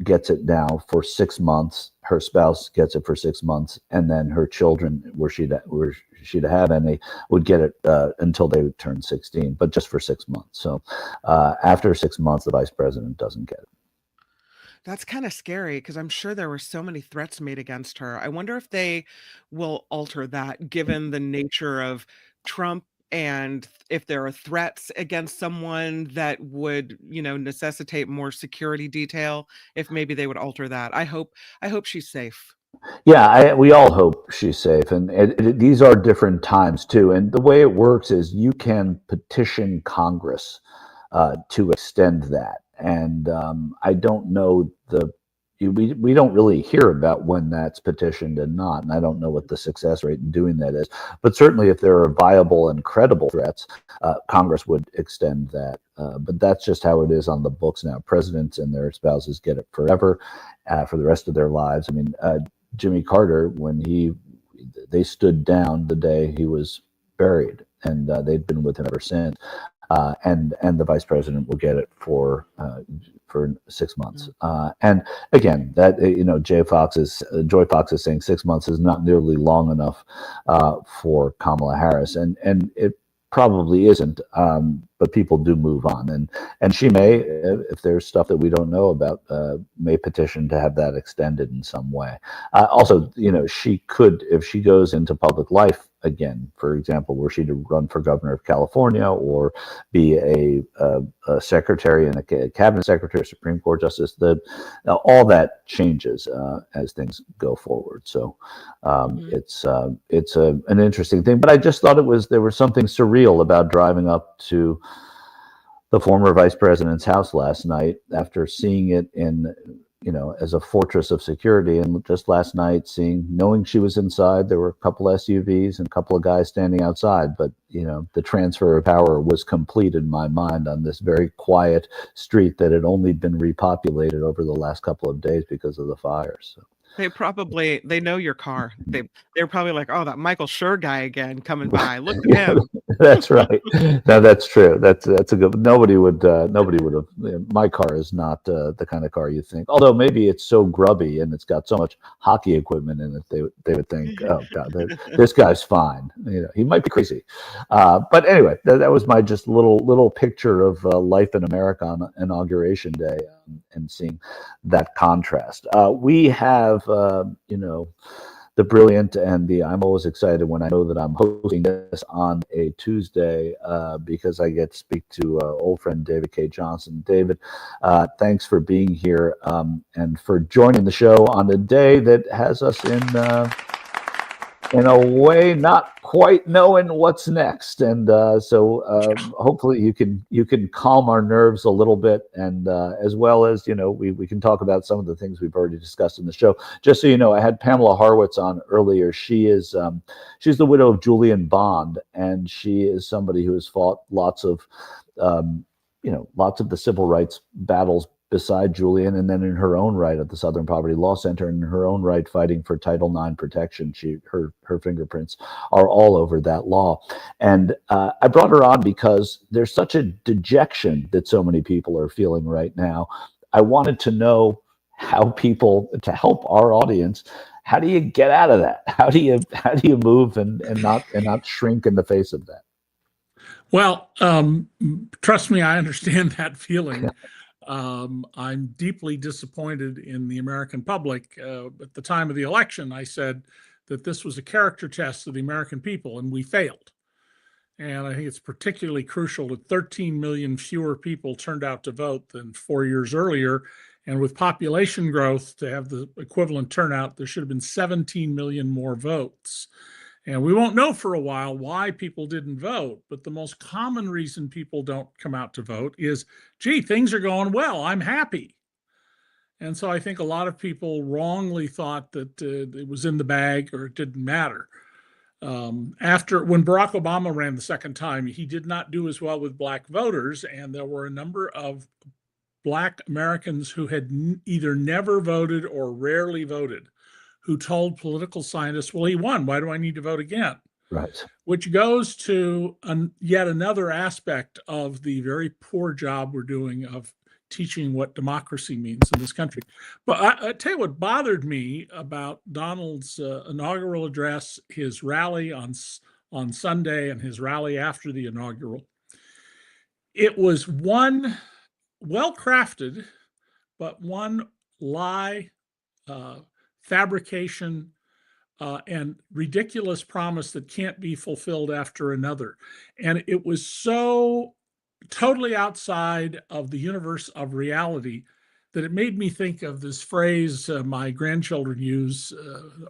gets it now for 6 months. Her spouse gets it for 6 months, and then her children, were she to have any, would get it until they would turn 16, but just for 6 months. So after 6 months, the vice president doesn't get it. That's kind of scary because I'm sure there were so many threats made against her. I wonder if they will alter that given the nature of Trump, and if there are threats against someone that would, necessitate more security detail, if maybe they would alter that. I hope she's safe. Yeah, we all hope she's safe. And these are different times too. And the way it works is you can petition Congress to extend that. And I don't know we don't really hear about when that's petitioned and not, and I don't know what the success rate in doing that is. But certainly, if there are viable and credible threats, Congress would extend that. But that's just how it is on the books now. Presidents and their spouses get it forever, for the rest of their lives. I mean, Jimmy Carter, when they stood down the day he was buried, and they've been with him ever since. And the vice president will get it for 6 months. And again, that Joy Fox is saying 6 months is not nearly long enough for Kamala Harris, and it probably isn't. But people do move on, and she may, if there's stuff that we don't know about, may petition to have that extended in some way. Also, she could, if she goes into public life again, for example, were she to run for governor of California or be a secretary and a cabinet secretary, Supreme Court justice, all that changes as things go forward. So it's an interesting thing. But I just thought there was something surreal about driving up to the former vice president's house last night after seeing it as a fortress of security. And just last night, knowing she was inside, there were a couple SUVs and a couple of guys standing outside. But, the transfer of power was complete in my mind on this very quiet street that had only been repopulated over the last couple of days because of the fires. So. They know your car. They're probably like, oh, that Michael Schur guy again coming by. Look at him. That's right. No, that's true. That's a good. Nobody would have. My car is not the kind of car you think. Although maybe it's so grubby and it's got so much hockey equipment in it, they would think, oh God, this guy's fine. He might be crazy. But anyway, that was my just little picture of life in America on Inauguration Day, and seeing that contrast. We have, the brilliant and I'm always excited when I know that I'm hosting this on a Tuesday because I get to speak to old friend David Cay Johnston. David, thanks for being here and for joining the show on a day that has us in a way not quite knowing what's next, and so hopefully you can calm our nerves a little bit, and as well as we can talk about some of the things we've already discussed in the show. Just so you know, I had Pamela Horowitz on earlier. She's the widow of Julian Bond, and she is somebody who has fought lots of the civil rights battles beside Julian, and then in her own right at the Southern Poverty Law Center, and in her own right fighting for Title IX protection. Her fingerprints are all over that law. And I brought her on because there's such a dejection that so many people are feeling right now. I wanted to know to help our audience, how do you get out of that? How do you move and not shrink in the face of that? Well, trust me, I understand that feeling. I'm deeply disappointed in the American public. At the time of the election, I said that this was a character test of the American people, and we failed. And I think it's particularly crucial that 13 million fewer people turned out to vote than 4 years earlier. And with population growth, to have the equivalent turnout, there should have been 17 million more votes. And we won't know for a while why people didn't vote, but the most common reason people don't come out to vote is, gee, things are going well, I'm happy. And so I think a lot of people wrongly thought that it was in the bag or it didn't matter. When Barack Obama ran the second time, he did not do as well with Black voters, and there were a number of Black Americans who had either never voted or rarely voted, who told political scientists, well, he won, why do I need to vote again? Right. Which goes to yet another aspect of the very poor job we're doing of teaching what democracy means in this country. But I tell you what bothered me about Donald's inaugural address, his rally on Sunday, and his rally after the inaugural. It was one well-crafted, but one lie, fabrication, and ridiculous promise that can't be fulfilled after another. And it was so totally outside of the universe of reality that it made me think of this phrase my grandchildren use,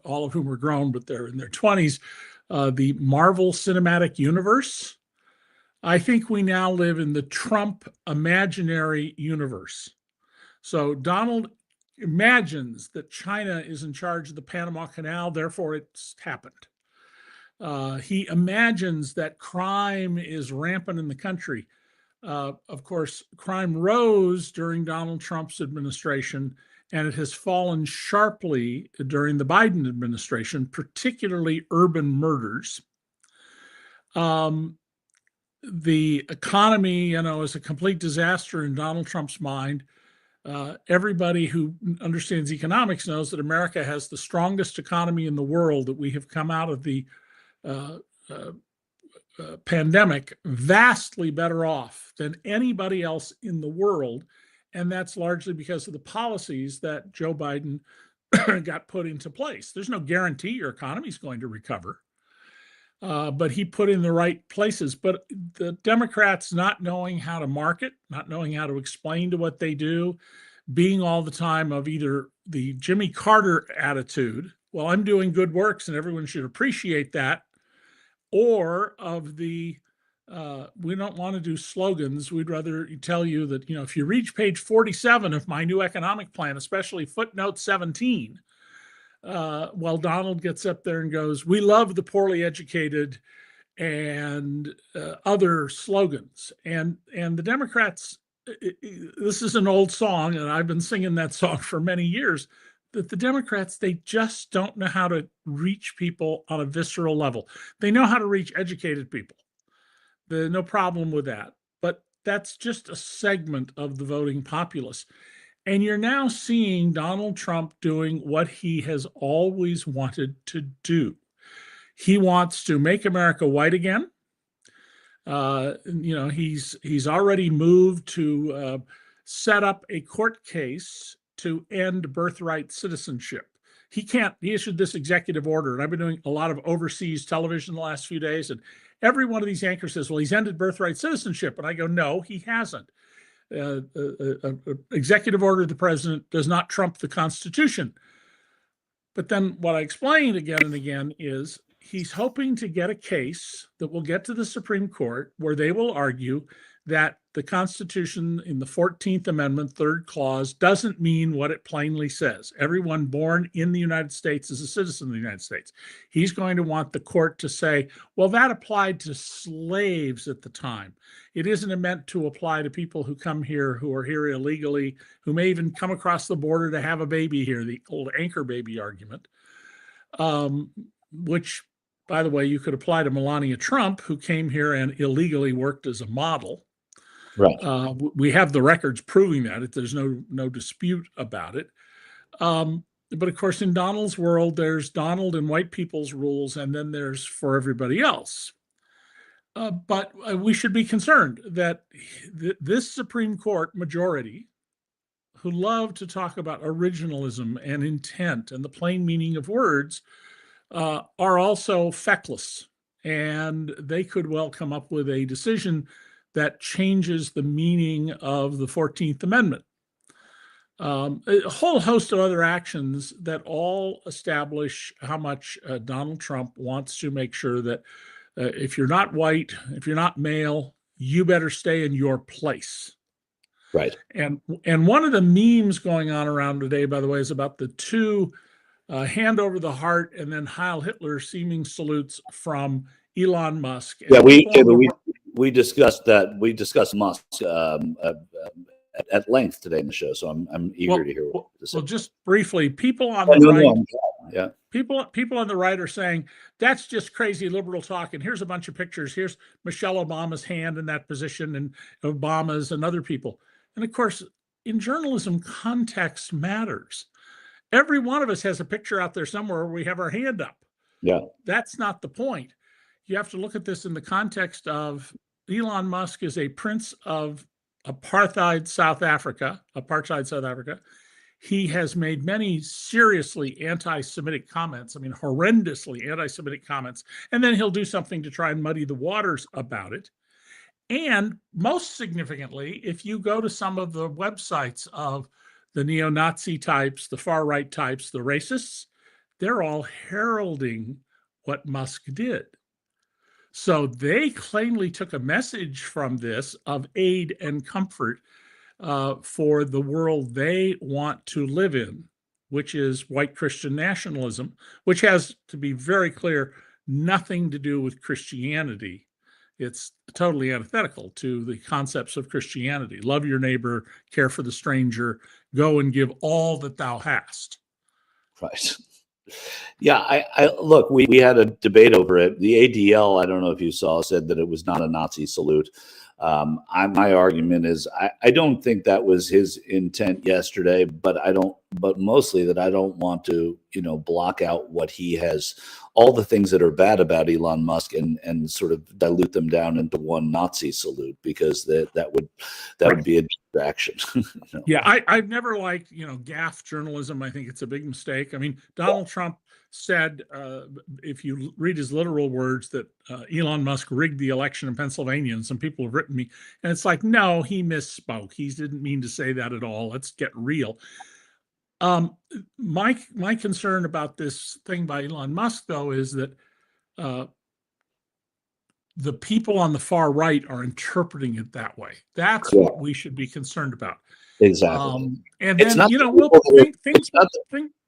all of whom are grown, but they're in their 20s, the Marvel Cinematic Universe. I think we now live in the Trump imaginary universe. So Donald imagines that China is in charge of the Panama Canal, therefore it's happened. He imagines that crime is rampant in the country. Of course, crime rose during Donald Trump's administration, and it has fallen sharply during the Biden administration, particularly urban murders. The economy, is a complete disaster in Donald Trump's mind. Everybody who understands economics knows that America has the strongest economy in the world, that we have come out of the pandemic vastly better off than anybody else in the world. And that's largely because of the policies that Joe Biden got put into place. There's no guarantee your economy is going to recover, but he put in the right places. But the Democrats not knowing how to market, not knowing how to explain to what they do, being all the time of either the Jimmy Carter attitude, well, I'm doing good works and everyone should appreciate that, or of the we don't want to do slogans. We'd rather tell you that, if you reach page 47 of my new economic plan, especially footnote 17, well, Donald gets up there and goes, we love the poorly educated, and other slogans. And the Democrats, this is an old song, and I've been singing that song for many years, that the Democrats, they just don't know how to reach people on a visceral level. They know how to reach educated people. There's no problem with that. But that's just a segment of the voting populace. And you're now seeing Donald Trump doing what he has always wanted to do. He wants to make America white again. He's already moved to set up a court case to end birthright citizenship. He issued this executive order, and I've been doing a lot of overseas television the last few days, and every one of these anchors says, well, he's ended birthright citizenship. And I go, no, he hasn't. Executive order of the president does not trump the Constitution. But then what I explained again and again is he's hoping to get a case that will get to the Supreme Court where they will argue that the Constitution in the 14th Amendment, third clause, doesn't mean what it plainly says. Everyone born in the United States is a citizen of the United States. He's going to want the court to say, well, that applied to slaves at the time. It isn't meant to apply to people who come here, who are here illegally, who may even come across the border to have a baby here, the old anchor baby argument, which, by the way, you could apply to Melania Trump, who came here and illegally worked as a model. Right. We have the records proving that. There's no dispute about it. But of course, in Donald's world, there's Donald and white people's rules, and then there's for everybody else. But we should be concerned that this Supreme Court majority, who love to talk about originalism and intent and the plain meaning of words, are also feckless, and they could well come up with a decision that changes the meaning of the 14th Amendment. A whole host of other actions that all establish how much Donald Trump wants to make sure that if you're not white, if you're not male, you better stay in your place. Right. And one of the memes going on around today, by the way, is about the two hand over the heart and then Heil Hitler seeming salutes from Elon Musk. And yeah, we discussed that. We discussed Musk at length today in the show, so I'm eager to hear what this is. Well, just briefly, people on the right, people on the right are saying that's just crazy liberal talk. And here's a bunch of pictures. Here's Michelle Obama's hand in that position, and Obama's and other people. And of course, in journalism, context matters. Every one of us has a picture out there somewhere where we have our hand up. Yeah, that's not the point. You have to look at this in the context of Elon Musk is a prince of apartheid South Africa. He has made many seriously anti-Semitic comments. I mean, horrendously anti-Semitic comments. And then he'll do something to try and muddy the waters about it. And most significantly, if you go to some of the websites of the neo-Nazi types, the far-right types, the racists, they're all heralding what Musk did. So they plainly took a message from this of aid and comfort for the world they want to live in, which is white Christian nationalism, which has, to be very clear, nothing to do with Christianity. It's totally antithetical to the concepts of Christianity. Love your neighbor, care for the stranger, go and give all that thou hast. Right. Yeah, I look, we had a debate over it. The ADL, I don't know if you saw, said that it was not a Nazi salute. My argument is I don't think that was his intent yesterday, but mostly that I don't want to, block out what he has, all the things that are bad about Elon Musk and sort of dilute them down into one Nazi salute, because that would be a distraction. Yeah, I've never liked, gaffe journalism. I think it's a big mistake. I mean, Donald Trump said, if you read his literal words, that Elon Musk rigged the election in Pennsylvania, and some people have written me, and it's like, no, he misspoke. He didn't mean to say that at all. Let's get real. My concern about this thing by Elon Musk, though, is that the people on the far right are interpreting it that way. That's what we should be concerned about. Exactly. And it's then,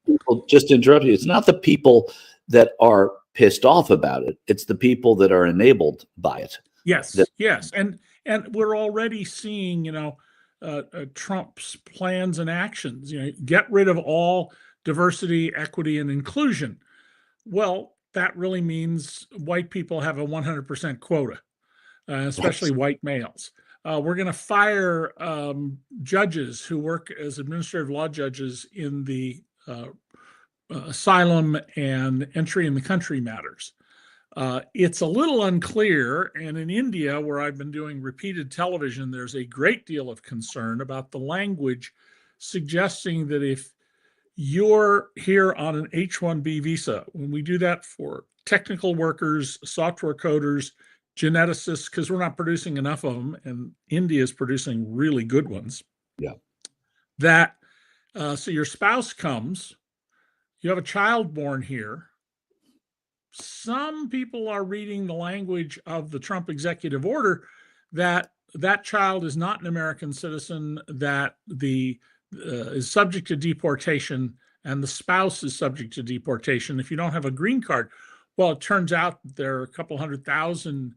people, just to interrupt you, it's not the people that are pissed off about it. It's the people that are enabled by it. Yes, yes. And we're already seeing, Trump's plans and actions, get rid of all diversity, equity, and inclusion. Well, that really means white people have a 100% quota, especially white males. We're going to fire judges who work as administrative law judges in the asylum and entry in the country matters. It's a little unclear, and in India, where I've been doing repeated television, there's a great deal of concern about the language suggesting that if you're here on an H-1B visa, when we do that for technical workers, software coders, geneticists, because we're not producing enough of them, and India is producing really good ones. Yeah. That, so your spouse comes, you have a child born here. Some people are reading the language of the Trump executive order that that child is not an American citizen, that is subject to deportation, and the spouse is subject to deportation if you don't have a green card. Well, it turns out there are a couple 100,000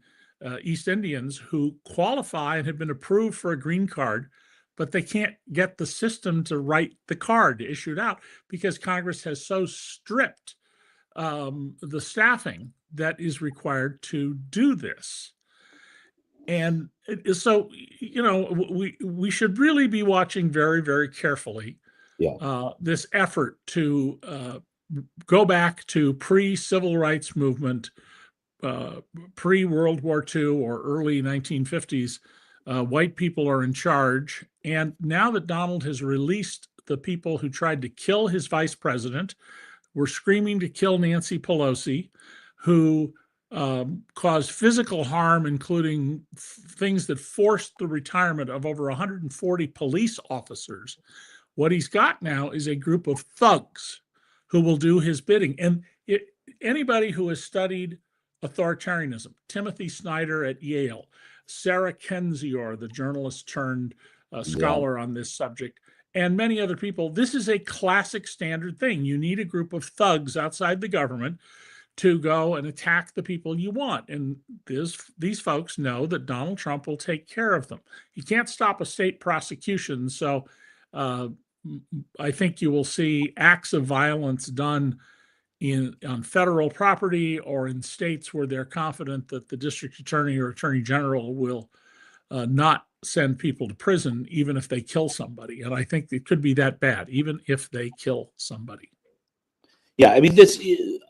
East Indians who qualify and have been approved for a green card, but they can't get the system to write the card, to issue it out, because Congress has so stripped the staffing that is required to do this. And so, we should really be watching very, very carefully this effort to go back to pre-civil rights movement, pre-World War II or early 1950s. White people are in charge. And now that Donald has released the people who tried to kill his vice president, were screaming to kill Nancy Pelosi, who caused physical harm, including things that forced the retirement of over 140 police officers. What he's got now is a group of thugs who will do his bidding. And anybody who has studied authoritarianism, Timothy Snyder at Yale, Sarah Kendzior, the journalist turned scholar on this subject, and many other people, this is a classic standard thing. You need a group of thugs outside the government to go and attack the people you want. And these folks know that Donald Trump will take care of them. He can't stop a state prosecution. So I think you will see acts of violence done on federal property or in states where they're confident that the district attorney or attorney general will not send people to prison, even if they kill somebody. And I think it could be that bad, even if they kill somebody. Yeah, I mean, the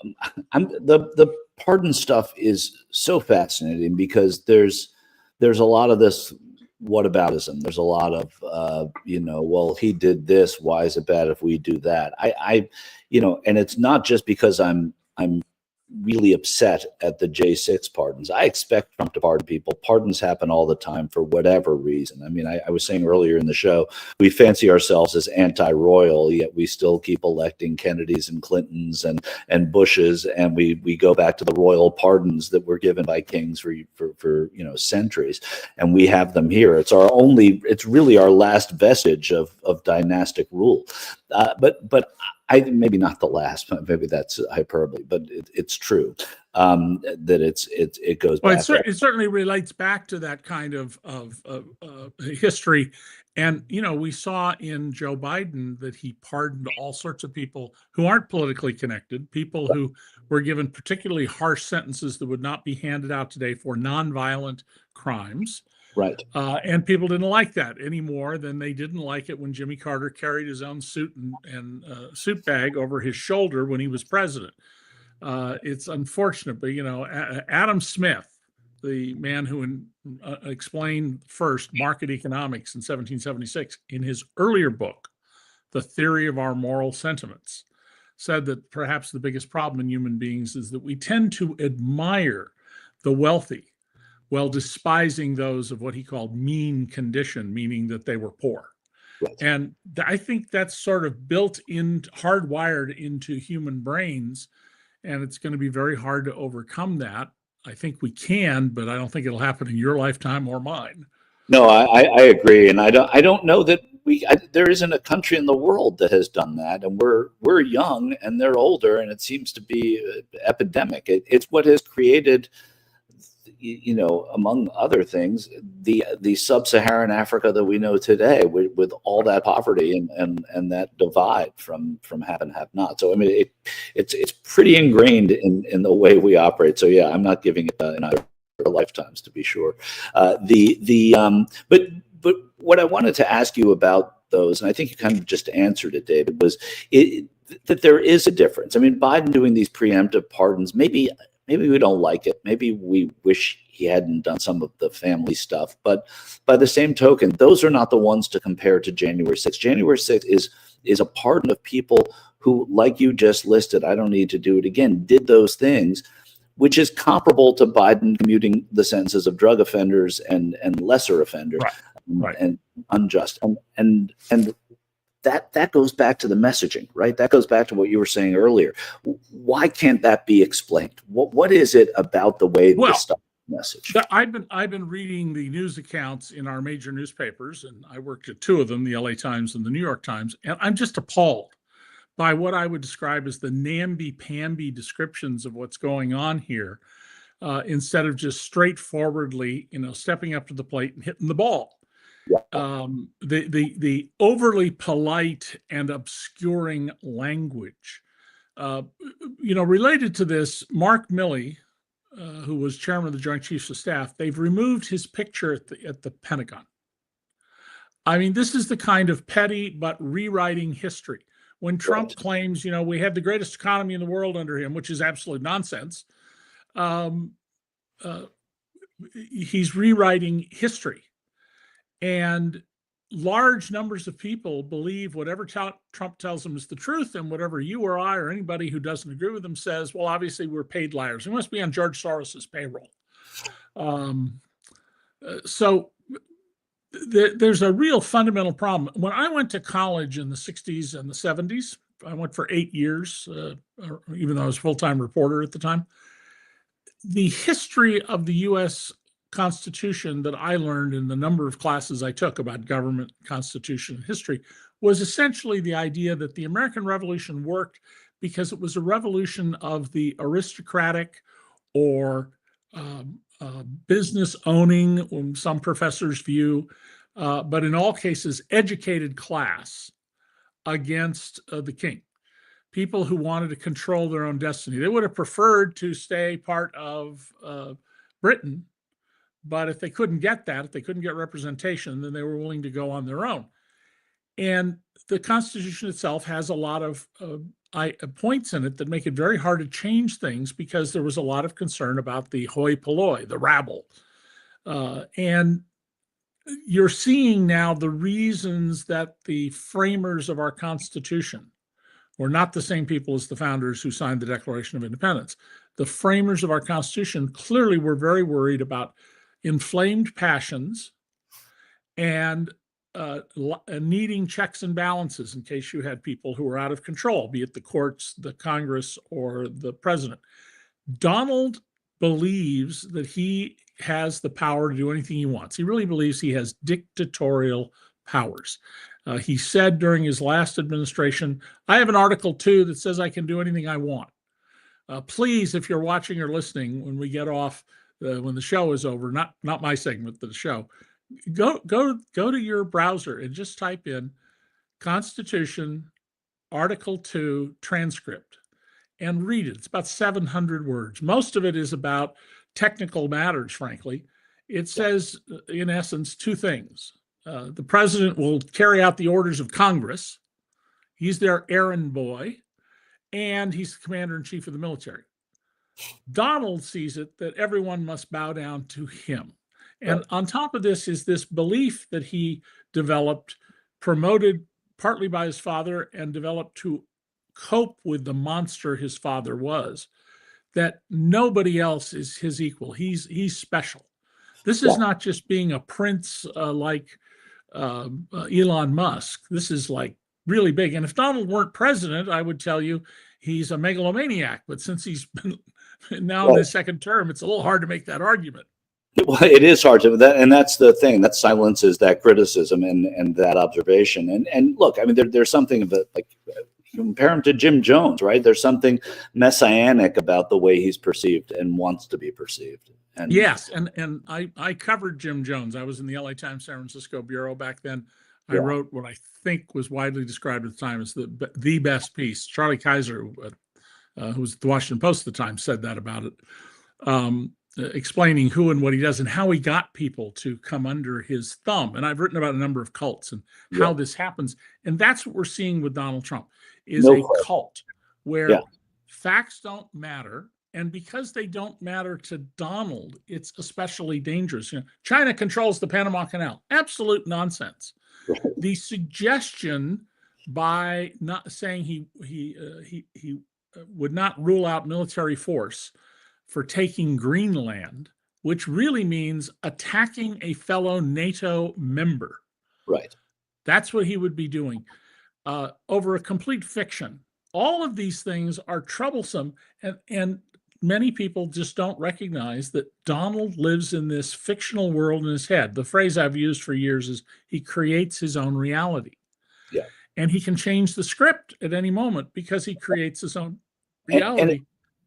pardon stuff is so fascinating because there's a lot of this whataboutism. There's a lot of well, he did this, why is it bad if we do that? And it's not just because I'm really upset at the J-6 pardons. I expect Trump to pardon people. Pardons happen all the time for whatever reason. I mean, I was saying earlier in the show, we fancy ourselves as anti-royal, yet we still keep electing Kennedys and Clintons and Bushes, and we go back to the royal pardons that were given by kings for centuries, and we have them here. It's really our last vestige of dynastic rule. But maybe not the last, maybe that's hyperbole, but it's true that it goes back. It certainly relates back to that kind of history. And, we saw in Joe Biden that he pardoned all sorts of people who aren't politically connected, people who were given particularly harsh sentences that would not be handed out today for nonviolent crimes. Right. And people didn't like that any more than they didn't like it when Jimmy Carter carried his own suit and suit bag over his shoulder when he was president. It's unfortunate, but, Adam Smith, the man who explained first market economics in 1776, in his earlier book, The Theory of Our Moral Sentiments, said that perhaps the biggest problem in human beings is that we tend to admire the wealthy while despising those of what he called mean condition, meaning that they were poor. Right. And I think that's sort of hardwired into human brains, and it's going to be very hard to overcome that. I think we can, but I don't think it'll happen in your lifetime or mine. No, I agree, and I don't know that there isn't a country in the world that has done that, and we're young and they're older, and it seems to be epidemic. It's what has created, among other things, the sub-Saharan Africa that we know today, with all that poverty and that divide from have and have not. So I mean, it's pretty ingrained in the way we operate. So yeah, I'm not giving it in either lifetimes, to be sure. But what I wanted to ask you about those, and I think you kind of just answered it, David, was that there is a difference. I mean, Biden doing these preemptive pardons, maybe we don't like it. Maybe we wish he hadn't done some of the family stuff. But by the same token, those are not the ones to compare to January 6th. January 6th is a pardon of people who, like you just listed, I don't need to do it again, did those things, which is comparable to Biden commuting the sentences of drug offenders and lesser offenders, right. And unjust. And that goes back to the messaging, right? That goes back to what you were saying earlier. Why can't that be explained? What is it about the way this stuff message? I've been reading the news accounts in our major newspapers, and I worked at two of them, the LA Times and the New York Times, and I'm just appalled by what I would describe as the namby-pamby descriptions of what's going on here, instead of just straightforwardly, stepping up to the plate and hitting the ball. The overly polite and obscuring language, related to this, Mark Milley, who was chairman of the Joint Chiefs of Staff, they've removed his picture at the Pentagon. I mean, this is the kind of petty but rewriting history. When Trump claims, we have the greatest economy in the world under him, which is absolute nonsense, he's rewriting history. And large numbers of people believe whatever Trump tells them is the truth, and whatever you or I or anybody who doesn't agree with him says, well, obviously we're paid liars. We must be on George Soros's payroll. So there's a real fundamental problem. When I went to college in the 60s and the 70s, I went for 8 years, even though I was a full-time reporter at the time. The history of the U.S. Constitution that I learned in the number of classes I took about government, constitution, and history was essentially the idea that the American Revolution worked because it was a revolution of the aristocratic or business owning, in some professors' view, but in all cases, educated class against the king. People who wanted to control their own destiny. They would have preferred to stay part of Britain, but if they couldn't get that, if they couldn't get representation, then they were willing to go on their own. And the Constitution itself has a lot of points in it that make it very hard to change things, because there was a lot of concern about the hoi polloi, the rabble. And you're seeing now the reasons that the framers of our Constitution were not the same people as the founders who signed the Declaration of Independence. The framers of our Constitution clearly were very worried about inflamed passions and needing checks and balances in case you had people who were out of control, be it the courts, the Congress, or the president. Donald believes that he has the power to do anything he wants. He really believes he has dictatorial powers. He said during his last administration, I have an Article 2 that says I can do anything I want. Please, if you're watching or listening, when we get off, when the show is over, not my segment, but the show, go to your browser and just type in Constitution, Article 2, transcript, and read it. It's about 700 words. Most of it is about technical matters, frankly. It says, in essence, two things. The president will carry out the orders of Congress. He's their errand boy, and he's the commander-in-chief of the military. Donald sees it that everyone must bow down to him. And on top of this is this belief that he developed, promoted partly by his father, and developed to cope with the monster his father was, that nobody else is his equal. He's special. This is not just being a prince like Elon Musk. This is like really big. And if Donald weren't president, I would tell you he's a megalomaniac. But since he's been now in his second term, it's a little hard to make that argument. Well, it is hard to that, and that's the thing that silences that criticism and that observation. And look, I mean, there's something of it, like compare him to Jim Jones, right? There's something messianic about the way he's perceived and wants to be perceived. And yes, and I covered Jim Jones. I was in the LA Times San Francisco bureau back then. I wrote what I think was widely described at the time as the best piece. Charlie Kaiser, who was at the Washington Post at the time, said that about it. Explaining who and what he does and how he got people to come under his thumb. And I've written about a number of cults and how this happens. And that's what we're seeing with Donald Trump, is a cult where facts don't matter. And because they don't matter to Donald, it's especially dangerous. You know, China controls the Panama Canal. Absolute nonsense. The suggestion by not saying he would not rule out military force for taking Greenland, which really means attacking a fellow NATO member. Right. That's what he would be doing over a complete fiction. All of these things are troublesome, and many people just don't recognize that Donald lives in this fictional world in his head. The phrase I've used for years is he creates his own reality. Yeah. And he can change the script at any moment because he creates his own reality. And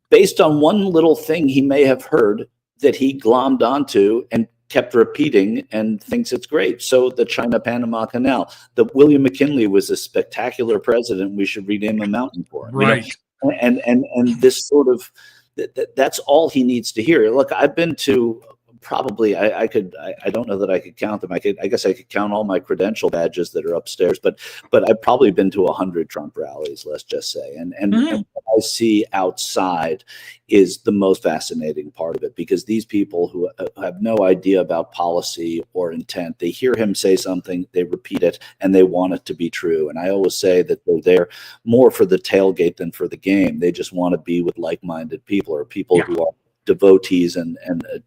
based on one little thing he may have heard that he glommed onto and kept repeating and thinks it's great. So the China-Panama Canal, that William McKinley was a spectacular president. We should rename a mountain for him. Right. You know? And this sort of, that's all he needs to hear. Look, I've been to probably, I don't know that I could count them. I guess I could count all my credential badges that are upstairs, but I've probably been to 100 Trump rallies, let's just say. And what I see outside is the most fascinating part of it, because these people who have no idea about policy or intent, they hear him say something, they repeat it, and they want it to be true. And I always say that they're there more for the tailgate than for the game. They just want to be with like-minded people, or people who are devotees and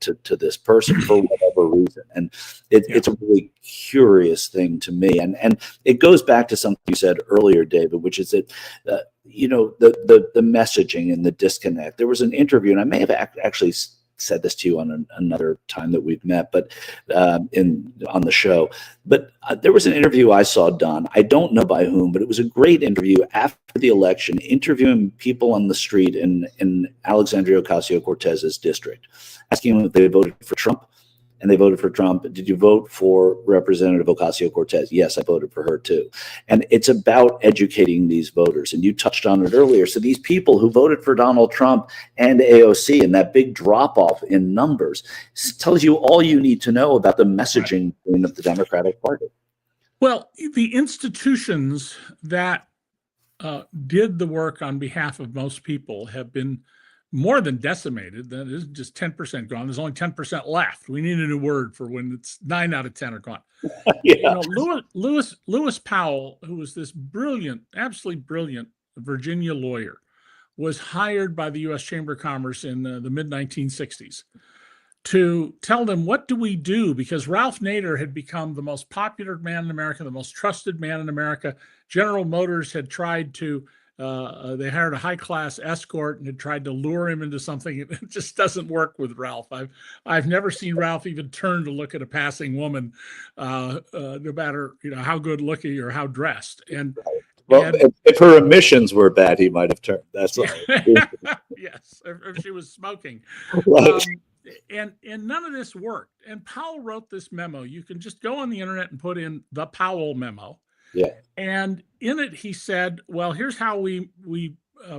to this person for whatever reason. And it's a really curious thing to me. And it goes back to something you said earlier, David, which is that, the messaging and the disconnect. There was an interview, and I may have actually said this to you on another time that we've met, but on the show. But there was an interview I saw done. I don't know by whom, but it was a great interview after the election, interviewing people on the street in Alexandria Ocasio-Cortez's district, asking them if they voted for Trump. And they voted for Trump. Did you vote for Representative Ocasio-Cortez? Yes, I voted for her too. And it's about educating these voters. And you touched on it earlier. So these people who voted for Donald Trump and AOC, and that big drop off in numbers, tells you all you need to know about the messaging of the Democratic Party. Well, the institutions that did the work on behalf of most people have been more than decimated. That is just 10% gone. There's only 10% left. We need a new word for when it's 9 out of 10 are gone. Lewis Powell, who was this brilliant, absolutely brilliant a Virginia lawyer, was hired by the U.S. Chamber of Commerce in the mid-1960s to tell them, what do we do? Because Ralph Nader had become the most popular man in America, the most trusted man in America. General Motors had tried to, they hired a high-class escort and had tried to lure him into something. It just doesn't work with Ralph. I've never seen Ralph even turn to look at a passing woman, no matter how good looking or how dressed. Well, if her emissions were bad, he might have turned. That's all. Yes, if she was smoking. Right. And none of this worked. And Powell wrote this memo. You can just go on the internet and put in the Powell memo. Yeah. And in it, he said, well, here's how we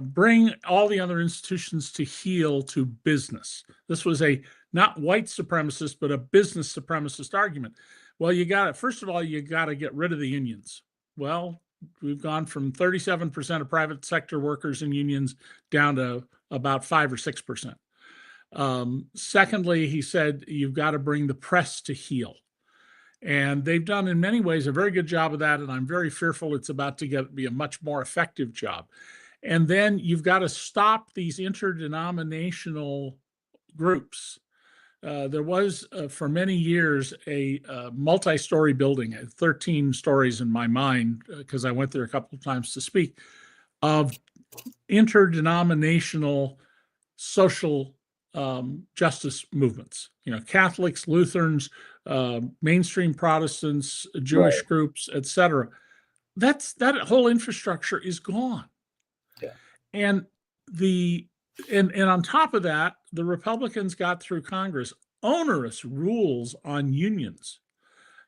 bring all the other institutions to heel to business. This was a not white supremacist, but a business supremacist argument. Well, first of all, you got to get rid of the unions. Well, we've gone from 37% of private sector workers in unions down to about 5 or 6%. Secondly, he said, you've got to bring the press to heel. And they've done in many ways a very good job of that. And I'm very fearful it's about to be a much more effective job. And then you've got to stop these interdenominational groups. There was for many years a multi-story building, 13 stories in my mind, because I went there a couple of times to speak, of interdenominational social justice movements, Catholics, Lutherans, mainstream Protestants, Jewish Right. groups, etc. That whole infrastructure is gone. Yeah. And on top of that, the Republicans got through Congress onerous rules on unions.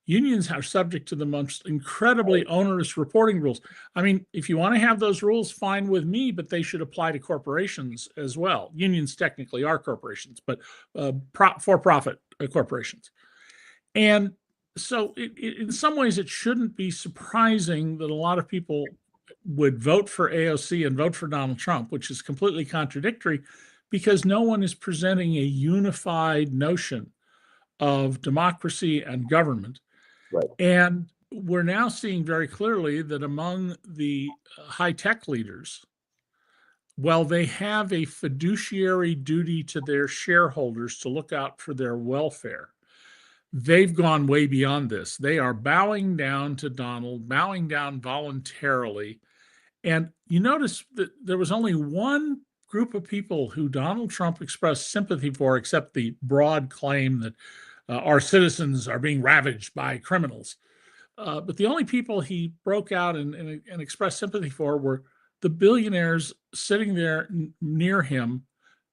Unions are subject to the most incredibly onerous reporting rules. I mean, if you want to have those rules, fine with me, but they should apply to corporations as well. Unions technically are corporations, but for-profit corporations. And so in some ways, it shouldn't be surprising that a lot of people would vote for AOC and vote for Donald Trump, which is completely contradictory, because no one is presenting a unified notion of democracy and government. Right. And we're now seeing very clearly that among the high-tech leaders, well, they have a fiduciary duty to their shareholders to look out for their welfare. They've gone way beyond this. They are bowing down to Donald, bowing down voluntarily. And you notice that there was only one group of people who Donald Trump expressed sympathy for, except the broad claim that our citizens are being ravaged by criminals. But the only people he broke out and expressed sympathy for were the billionaires sitting there near him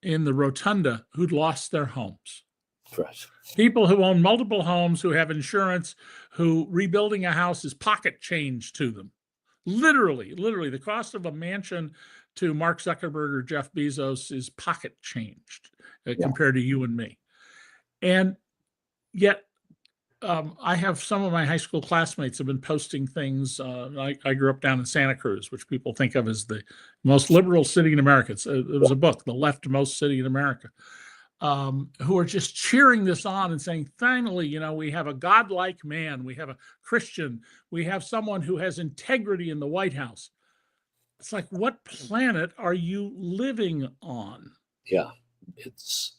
in the rotunda who'd lost their homes. Right. People who own multiple homes, who have insurance, who rebuilding a house is pocket change to them. Literally, the cost of a mansion to Mark Zuckerberg or Jeff Bezos is pocket changed compared to you and me. And yet, I have some of my high school classmates have been posting things. I grew up down in Santa Cruz, which people think of as the most liberal city in America. It was a book, The Leftmost City in America, who are just cheering this on and saying, finally, we have a godlike man, we have a Christian, we have someone who has integrity in the White House. It's like, what planet are you living on? Yeah, it's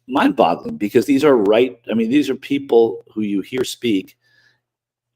mind-boggling, because these are these are people who you hear speak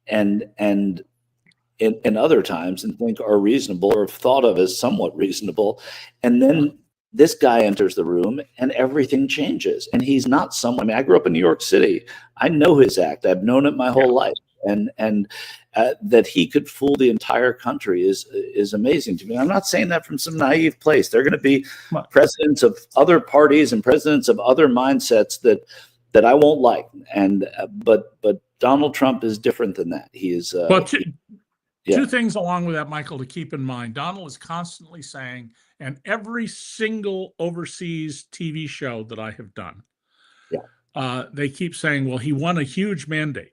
and in other times and think are reasonable or thought of as somewhat reasonable, and then this guy enters the room and everything changes. And he's not someone. I grew up in New York City. I know his act. I've known it my whole life. And that he could fool the entire country is amazing to me. I'm not saying that from some naive place. They're going to be presidents of other parties and presidents of other mindsets that I won't like. And but Donald Trump is different than that. He is. Two things along with that, Michael, to keep in mind. Donald is constantly saying, and every single overseas TV show that I have done, they keep saying, well, he won a huge mandate.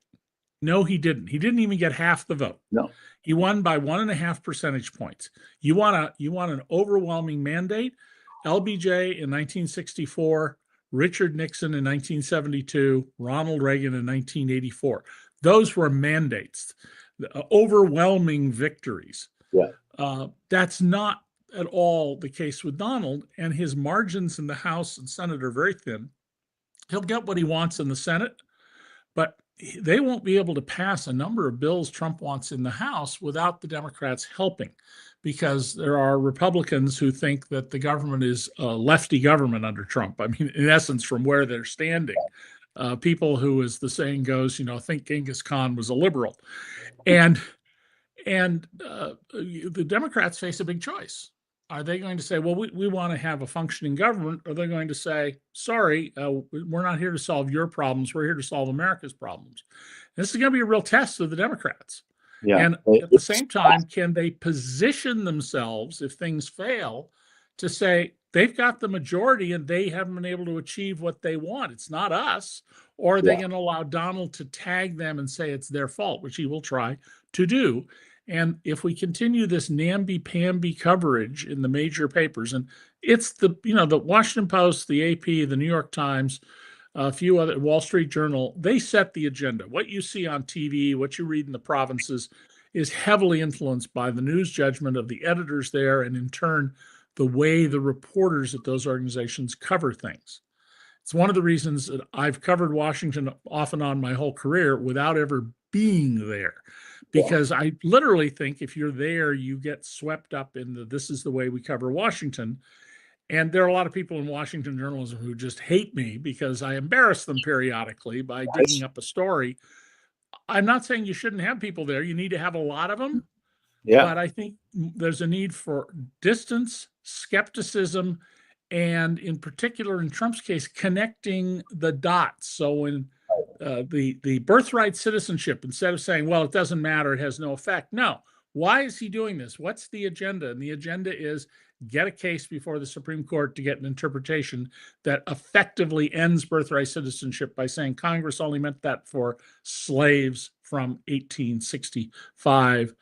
No, he didn't. He didn't even get half the vote. No, he won by 1.5 percentage points. You want an overwhelming mandate? LBJ in 1964, Richard Nixon in 1972, Ronald Reagan in 1984. Those were mandates, overwhelming victories. Yeah. That's not at all the case with Donald, and his margins in the House and Senate are very thin. He'll get what he wants in the Senate, but they won't be able to pass a number of bills Trump wants in the House without the Democrats helping, because there are Republicans who think that the government is a lefty government under Trump. I mean, in essence, from where they're standing. People who, as the saying goes, think Genghis Khan was a liberal. And the Democrats face a big choice. Are they going to say, well, we want to have a functioning government? Or are they going to say, sorry, we're not here to solve your problems. We're here to solve America's problems. And this is going to be a real test of the Democrats. Yeah. And at the same time, can they position themselves, if things fail, to say they've got the majority and they haven't been able to achieve what they want? It's not us. Or are they going to allow Donald to tag them and say it's their fault, which he will try to do? And if we continue this namby-pamby coverage in the major papers, and it's the Washington Post, the AP, the New York Times, a few other, Wall Street Journal, they set the agenda. What you see on TV, what you read in the provinces is heavily influenced by the news judgment of the editors there, and in turn, the way the reporters at those organizations cover things. It's one of the reasons that I've covered Washington off and on my whole career without ever being there. Because I literally think if you're there, you get swept up in this is the way we cover Washington. And there are a lot of people in Washington journalism who just hate me because I embarrass them periodically by digging up a story. I'm not saying you shouldn't have people there. You need to have a lot of them. Yeah. But I think there's a need for distance, skepticism, and in particular, in Trump's case, connecting the dots. So when the birthright citizenship, instead of saying, well, it doesn't matter, it has no effect. No. Why is he doing this? What's the agenda? And the agenda is get a case before the Supreme Court to get an interpretation that effectively ends birthright citizenship by saying Congress only meant that for slaves from 1865.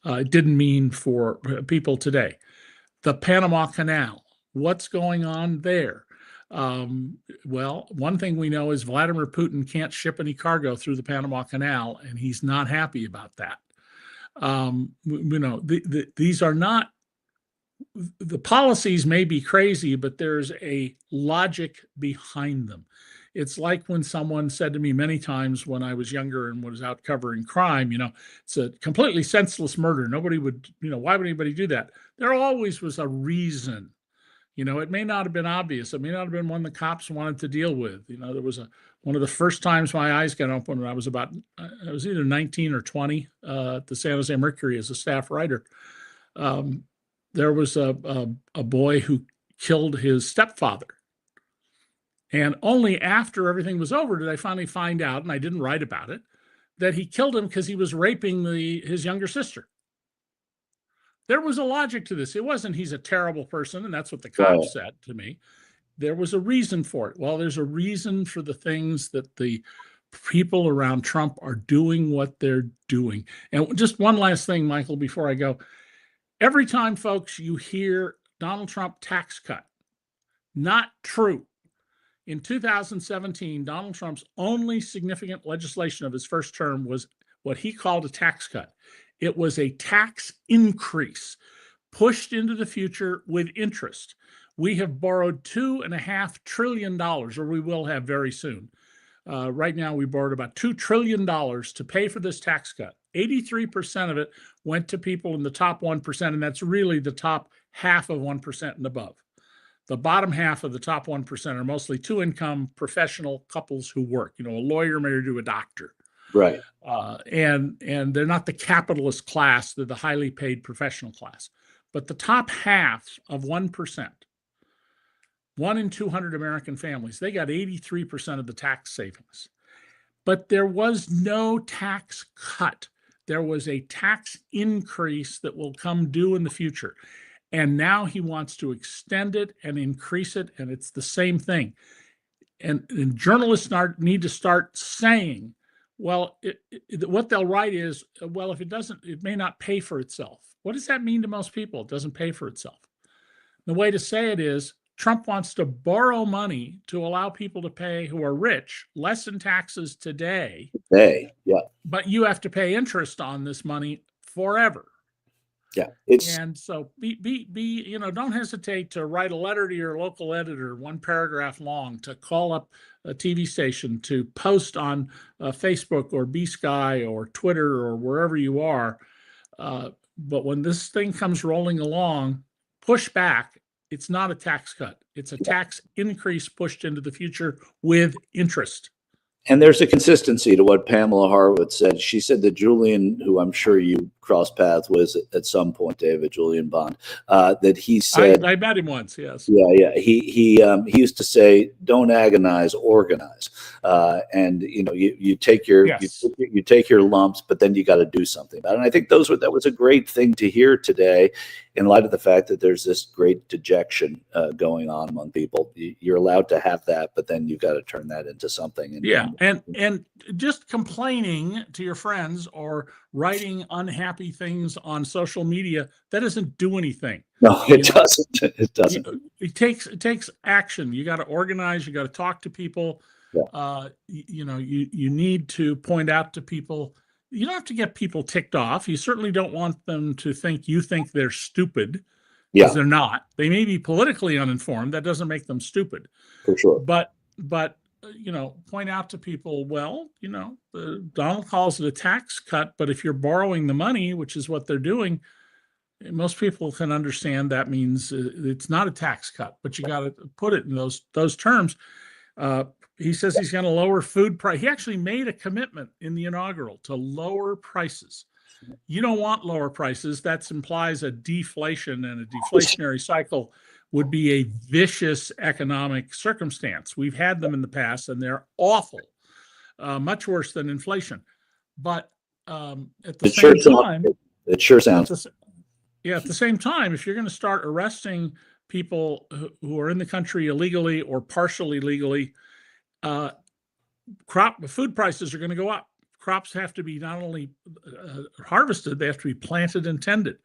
It didn't mean for people today. The Panama Canal, what's going on there? Well, one thing we know is Vladimir Putin can't ship any cargo through the Panama Canal, and he's not happy about that. These are not, the policies may be crazy, but there's a logic behind them. It's like when someone said to me many times when I was younger and was out covering crime, it's a completely senseless murder. Nobody would, why would anybody do that? There always was a reason. It may not have been obvious. It may not have been one the cops wanted to deal with. There was one of the first times my eyes got open when I was either 19 or 20 at the San Jose Mercury as a staff writer. There was a boy who killed his stepfather. And only after everything was over did I finally find out, and I didn't write about it, that he killed him because he was raping his younger sister. There was a logic to this. It wasn't he's a terrible person, and that's what the cops said to me. There was a reason for it. Well, there's a reason for the things that the people around Trump are doing what they're doing. And just one last thing, Michael, before I go. Every time, folks, you hear Donald Trump tax cut, not true. In 2017, Donald Trump's only significant legislation of his first term was what he called a tax cut. It was a tax increase pushed into the future with interest. We have borrowed $2.5 trillion, or we will have very soon. Right now, we borrowed about $2 trillion to pay for this tax cut. 83% of it went to people in the top 1%, and that's really the top half of 1% and above. The bottom half of the top 1% are mostly two-income professional couples who work, a lawyer married to a doctor. Right. And they're not the capitalist class, they're the highly paid professional class. But the top half of 1%, 1 in 200 American families, they got 83% of the tax savings. But there was no tax cut. There was a tax increase that will come due in the future. And now he wants to extend it and increase it, and it's the same thing. And journalists need to start saying, well, what they'll write is, well, if it doesn't, it may not pay for itself. What does that mean to most people? It doesn't pay for itself. The way to say it is, Trump wants to borrow money to allow people to pay who are rich less in taxes today. Yeah. But you have to pay interest on this money forever. Yeah, it's And so don't hesitate to write a letter to your local editor, one paragraph long, to call up a TV station, to post on Facebook or B-Sky or Twitter or wherever you are. But when this thing comes rolling along, push back. It's not a tax cut. It's a tax increase pushed into the future with interest. And there's a consistency to what Pamela Horowitz said. She said that Julian, who I'm sure you crossed paths with at some point, David, Julian Bond, that he said, I met him once. Yes. Yeah. He used to say, "Don't agonize, organize." And you take your you take your lumps, but then you got to do something about it. And I think that was a great thing to hear today, in light of the fact that there's this great dejection going on among people. You're allowed to have that, but then you've got to turn that into something. And just complaining to your friends or writing unhappy things on social media, that doesn't do anything. No, it doesn't. It doesn't. It takes action. You got to organize. You got to talk to people. Yeah. You need to point out to people. You don't have to get people ticked off. You certainly don't want them to think you think they're stupid, because they're not. They may be politically uninformed. That doesn't make them stupid. For sure. But point out to people, Donald calls it a tax cut, but if you're borrowing the money, which is what they're doing, most people can understand that means it's not a tax cut, but you got to put it in those terms. He says he's going to lower food price. He actually made a commitment in the inaugural to lower prices. You don't want lower prices. That implies a deflation, and a deflationary cycle would be a vicious economic circumstance. We've had them in the past, and they're awful, much worse than inflation. But at the same time, it sure sounds. At the same time, if you're going to start arresting people who are in the country illegally or partially legally, food prices are going to go up. Crops have to be not only harvested, they have to be planted and tended.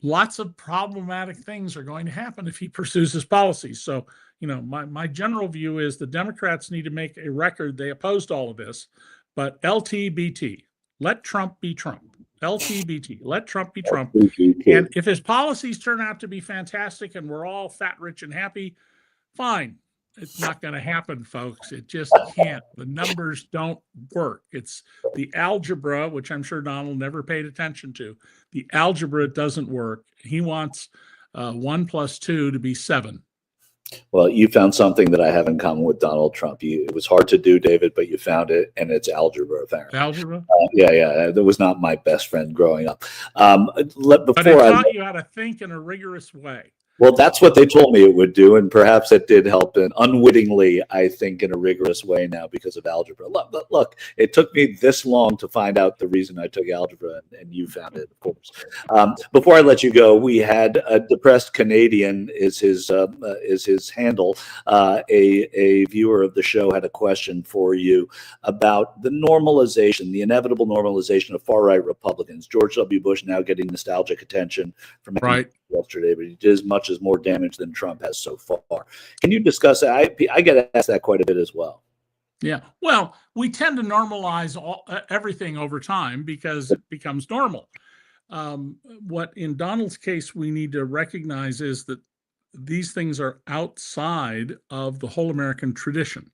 Lots of problematic things are going to happen if he pursues his policies. So, my general view is the Democrats need to make a record. They opposed all of this, but LTBT, let Trump be Trump. LTBT, let Trump be Trump. And if his policies turn out to be fantastic and we're all fat, rich, and happy, fine. It's not going to happen, folks. It just can't. The numbers don't work. It's the algebra, which I'm sure Donald never paid attention to. The algebra doesn't work. He wants 1 + 2 to be 7. Well, you found something that I have in common with Donald Trump. It was hard to do, David, but you found it, and it's algebra. Apparently. Algebra? Yeah. That was not my best friend growing up. But it taught you how to think in a rigorous way. Well, that's what they told me it would do, and perhaps it did help. And unwittingly, I think in a rigorous way now because of algebra. Look, it took me this long to find out the reason I took algebra, and you found it, of course. Before I let you go, we had a depressed Canadian is his handle. A viewer of the show had a question for you about the inevitable normalization of far-right Republicans. George W. Bush now getting nostalgic attention from yesterday, but he did as much as more damage than Trump has so far. Can you discuss that? I get asked that quite a bit as well. Yeah. Well, we tend to normalize everything over time because it becomes normal. What in Donald's case we need to recognize is that these things are outside of the whole American tradition.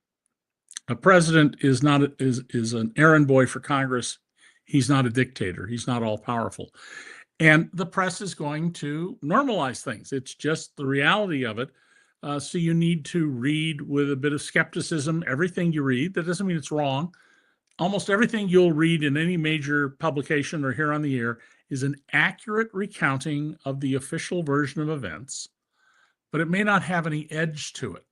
A president is an errand boy for Congress. He's not a dictator. He's not all powerful. And the press is going to normalize things. It's just the reality of it. So you need to read with a bit of skepticism everything you read. That doesn't mean it's wrong. Almost everything you'll read in any major publication or here on the air is an accurate recounting of the official version of events, but it may not have any edge to it.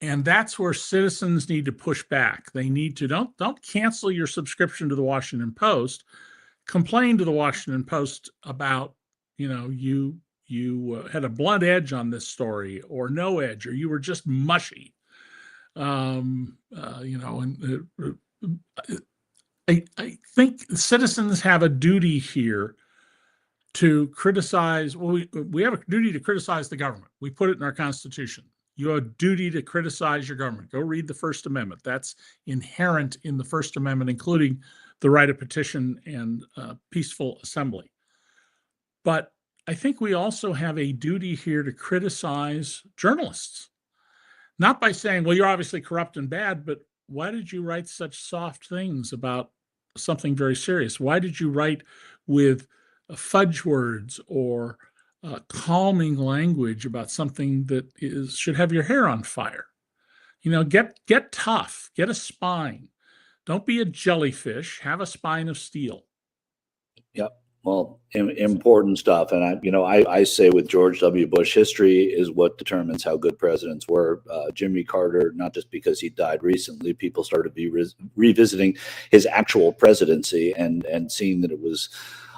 And that's where citizens need to push back. They need to don't cancel your subscription to the Washington Post. Complain to the Washington Post about, you had a blunt edge on this story or no edge, or you were just mushy. I think citizens have a duty here to criticize. Well, we have a duty to criticize the government. We put it in our Constitution. You have a duty to criticize your government. Go read the First Amendment. That's inherent in the First Amendment, including the right of petition and peaceful assembly. But I think we also have a duty here to criticize journalists, not by saying, well, you're obviously corrupt and bad, but why did you write such soft things about something very serious? Why did you write with fudge words or calming language about something that should have your hair on fire? Get tough, get a spine. Don't be a jellyfish, have a spine of steel. Yep. Well, important stuff. And I say with George W. Bush, history is what determines how good presidents were. Jimmy Carter, not just because he died recently, people started to be revisiting his actual presidency and seeing that it was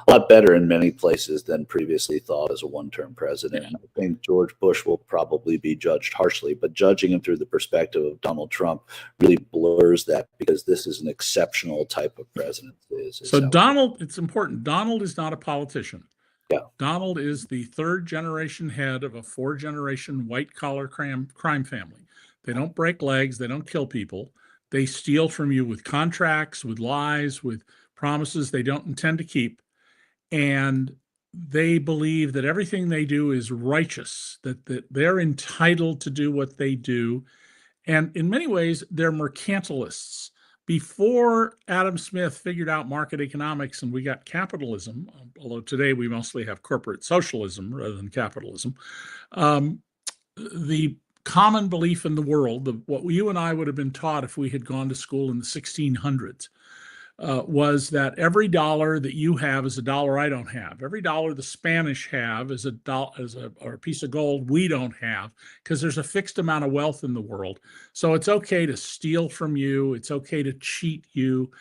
a lot better in many places than previously thought as a one-term president. And I think George Bush will probably be judged harshly, but judging him through the perspective of Donald Trump really blurs that, because this is an exceptional type of president. So Donald, it's important. Donald is not a politician. Yeah. Donald is the third generation head of a 4-generation white-collar crime family. They don't break legs. They don't kill people. They steal from you with contracts, with lies, with promises they don't intend to keep. And they believe that everything they do is righteous, that they're entitled to do what they do. And in many ways, they're mercantilists. Before Adam Smith figured out market economics and we got capitalism, although today we mostly have corporate socialism rather than capitalism, the common belief in the world, what you and I would have been taught if we had gone to school in the 1600s, was that every dollar that you have is a dollar I don't have. Every dollar the Spanish have is or a piece of gold we don't have, because there's a fixed amount of wealth in the world. So it's okay to steal from you. It's okay to cheat you.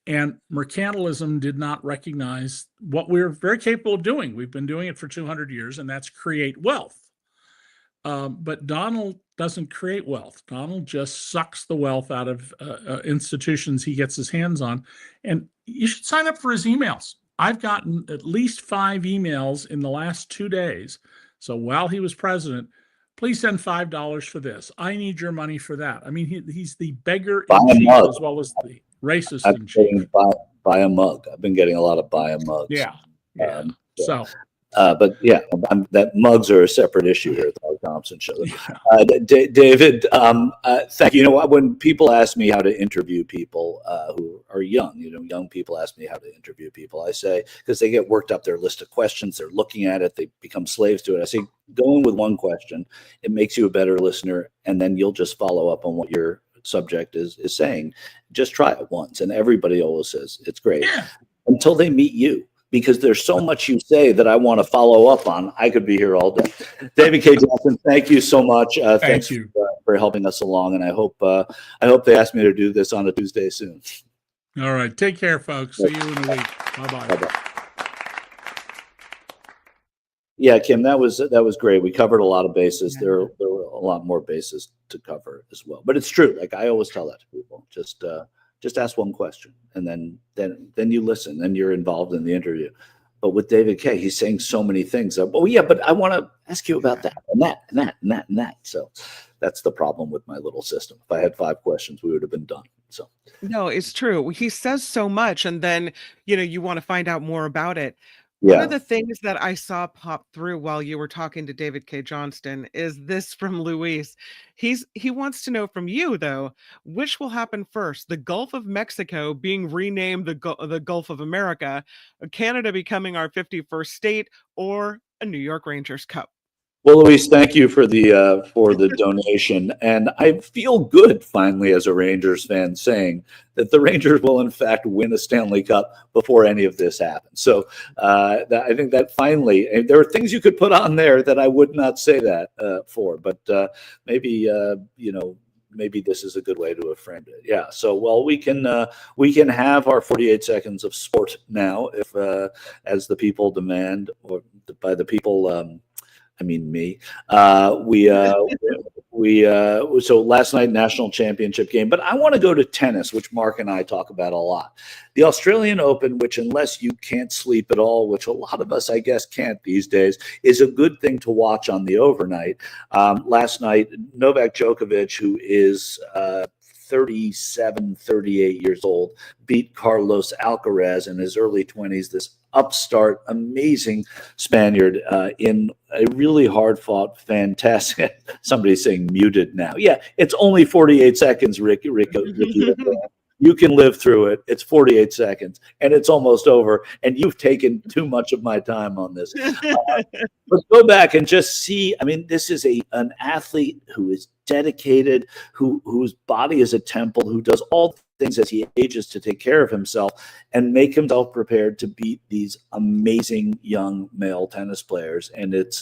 And mercantilism did not recognize what we're very capable of doing. We've been doing it for 200 years, and that's create wealth. But Donald doesn't create wealth. Donald just sucks the wealth out of institutions he gets his hands on. And you should sign up for his emails. I've gotten at least 5 emails in the last 2 days. So while he was president, please send $5 for this. I need your money for that. I mean, he's the beggar in chief as well as the racist in chief. Buy a mug. I've been getting a lot of buy a mugs. Yeah. But yeah, that mugs are a separate issue here at the Howard Thompson Show. David, thank you. When people ask me how to interview people who are young, young people ask me how to interview people, I say, because they get worked up their list of questions, they're looking at it, they become slaves to it. I say, go in with one question. It makes you a better listener, and then you'll just follow up on what your subject is saying. Just try it once. And everybody always says it's great until they meet you. Because there's so much you say that I want to follow up on. I could be here all day. David Cay Johnston, thank you so much. Thanks you for helping us along, and I hope they ask me to do this on a Tuesday soon. All right, take care, folks. See you in a week. Bye-bye. Yeah, Kim, that was great. We covered a lot of bases. There were a lot more bases to cover as well. But it's true. Like I always tell that to people. Just ask one question, and then you listen, then you're involved in the interview. But with David Cay, he's saying so many things. Oh yeah, but I want to ask you about that and that and that and that and that. So that's the problem with my little system. If I had 5 questions, we would have been done. So no, it's true. He says so much, and then you want to find out more about it. Yeah. One of the things that I saw pop through while you were talking to David Cay Johnston is this from Luis. He wants to know from you, though, which will happen first, the Gulf of Mexico being renamed the Gulf of America, Canada becoming our 51st state, or a New York Rangers Cup? Well, Luis, thank you for the donation, and I feel good finally as a Rangers fan saying that the Rangers will in fact win a Stanley Cup before any of this happens. So I think that finally, there are things you could put on there that I would not say that for, but maybe maybe this is a good way to have framed it. Yeah. So we can have our 48 seconds of sport now, if as the people demand, or by the people. I mean me. So last night, national championship game, but I want to go to tennis, which Mark and I talk about a lot. The Australian Open, which unless you can't sleep at all, which a lot of us, I guess, can't these days, is a good thing to watch on the overnight. Last night, Novak Djokovic, who is 37, 38 years old, beat Carlos Alcaraz in his early 20s, this upstart, amazing Spaniard in a really hard-fought, fantastic. Somebody's saying muted now. Yeah, it's only 48 seconds, Ricky. You can live through it. It's 48 seconds, and it's almost over. And you've taken too much of my time on this. But go back and just see. I mean, this is an athlete who is dedicated, whose body is a temple, who does all things as he ages to take care of himself and make himself prepared to beat these amazing young male tennis players. And it's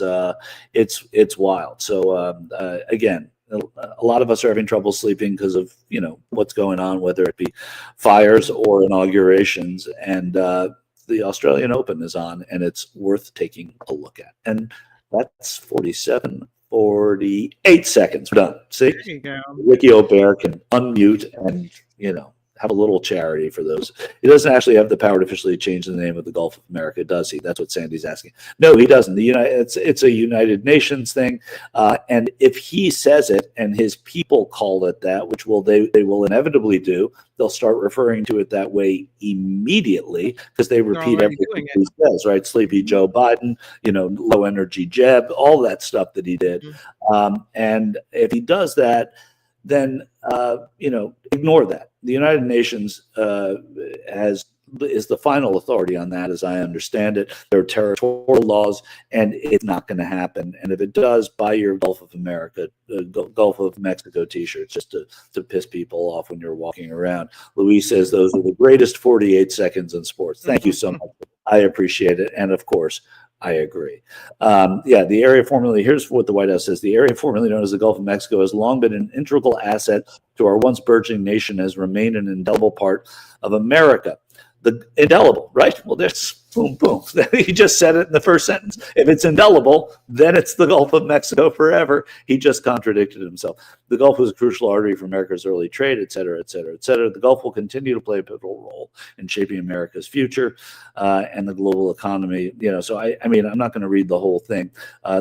wild. So again, a lot of us are having trouble sleeping because of what's going on, whether it be fires or inaugurations. And the Australian Open is on, and it's worth taking a look at. And that's 48 seconds. We're done. See, There you go. Ricky O'Bear can unmute and have a little charity for those. He doesn't actually have the power to officially change the name of the Gulf of America, does he? That's what Sandy's asking. No, he doesn't. It's a United Nations thing, and if he says it and his people call it that, which they will inevitably do, they'll start referring to it that way immediately because they repeat everything he says. Right? Sleepy Joe Biden, low energy Jeb, all that stuff that he did, and if he does that, then ignore that. The United Nations is the final authority on that, as I understand it. There are territorial laws, and it's not going to happen. And if it does, buy your Gulf of Mexico T-shirts just to piss people off when you're walking around. Luis says those are the greatest 48 seconds in sports. Thank you so much. I appreciate it, and of course, I agree. The area formerly, here's what the White House says. The area formerly known as the Gulf of Mexico has long been an integral asset to our once burgeoning nation, has remained an indelible part of America. The indelible, right? Well, there's boom, boom. He just said it in the first sentence. If it's indelible, then it's the Gulf of Mexico forever. He just contradicted himself. The Gulf was a crucial artery for America's early trade, et cetera, et cetera, et cetera. The Gulf will continue to play a pivotal role in shaping America's future and the global economy. So I'm not going to read the whole thing.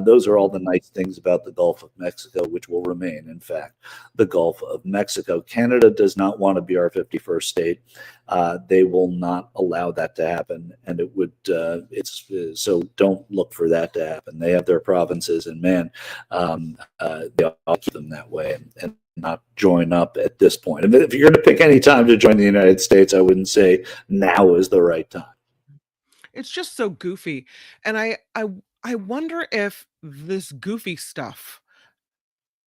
Those are all the nice things about the Gulf of Mexico, which will remain, in fact, the Gulf of Mexico. Canada does not want to be our 51st state. They will not allow that to happen, and it would. So don't look for that to happen. They have their provinces, and man, they'll keep them that way and not join up at this point. If you're going to pick any time to join the United States, I wouldn't say now is the right time. It's just so goofy, and I wonder if this goofy stuff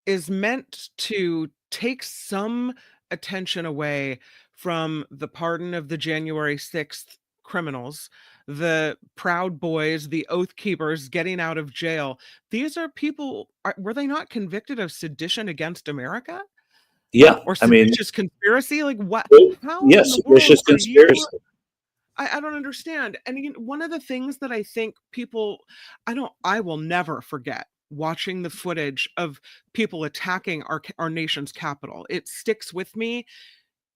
is meant to take some attention away from the pardon of the January 6th criminals, the Proud Boys, the Oath Keepers getting out of jail. These are people, were they not convicted of sedition against America? Yeah. Or seditious conspiracy? Like what? How yes, seditious conspiracy. I don't understand. And one of the things that I think people, I will never forget watching the footage of people attacking our nation's capital. It sticks with me.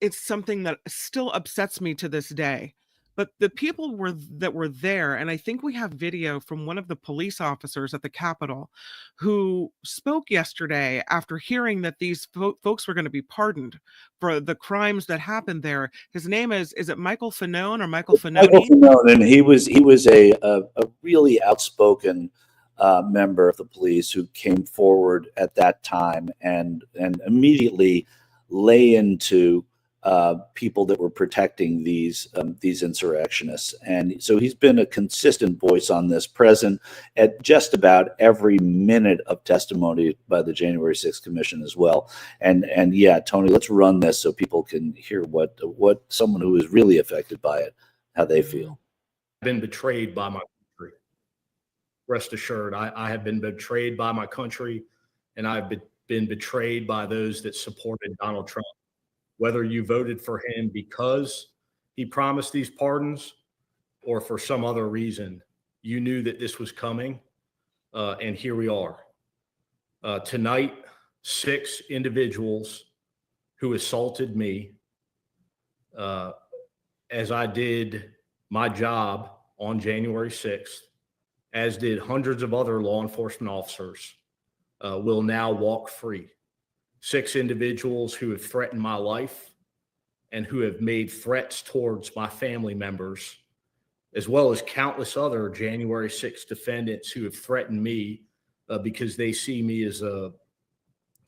It's something that still upsets me to this day. But the people that were there, and I think we have video from one of the police officers at the Capitol who spoke yesterday after hearing that these folks were going to be pardoned for the crimes that happened there. His name is it Michael Fanone or Michael Fanone? Michael Fanone, and he was a really outspoken member of the police who came forward at that time and immediately lay into people that were protecting these insurrectionists. And so he's been a consistent voice on this, present at just about every minute of testimony by the January 6th Commission as well. And yeah, Tony, let's run this so people can hear what someone who is really affected by it, how they feel. I've been betrayed by my country. Rest assured, I have been betrayed by my country, and I've been betrayed by those that supported Donald Trump. Whether you voted for him because he promised these pardons or for some other reason, you knew that this was coming, and here we are. Tonight, 6 individuals who assaulted me as I did my job on January 6th, as did hundreds of other law enforcement officers, will now walk free. 6 individuals who have threatened my life and who have made threats towards my family members as well as countless other January 6th defendants who have threatened me because they see me as a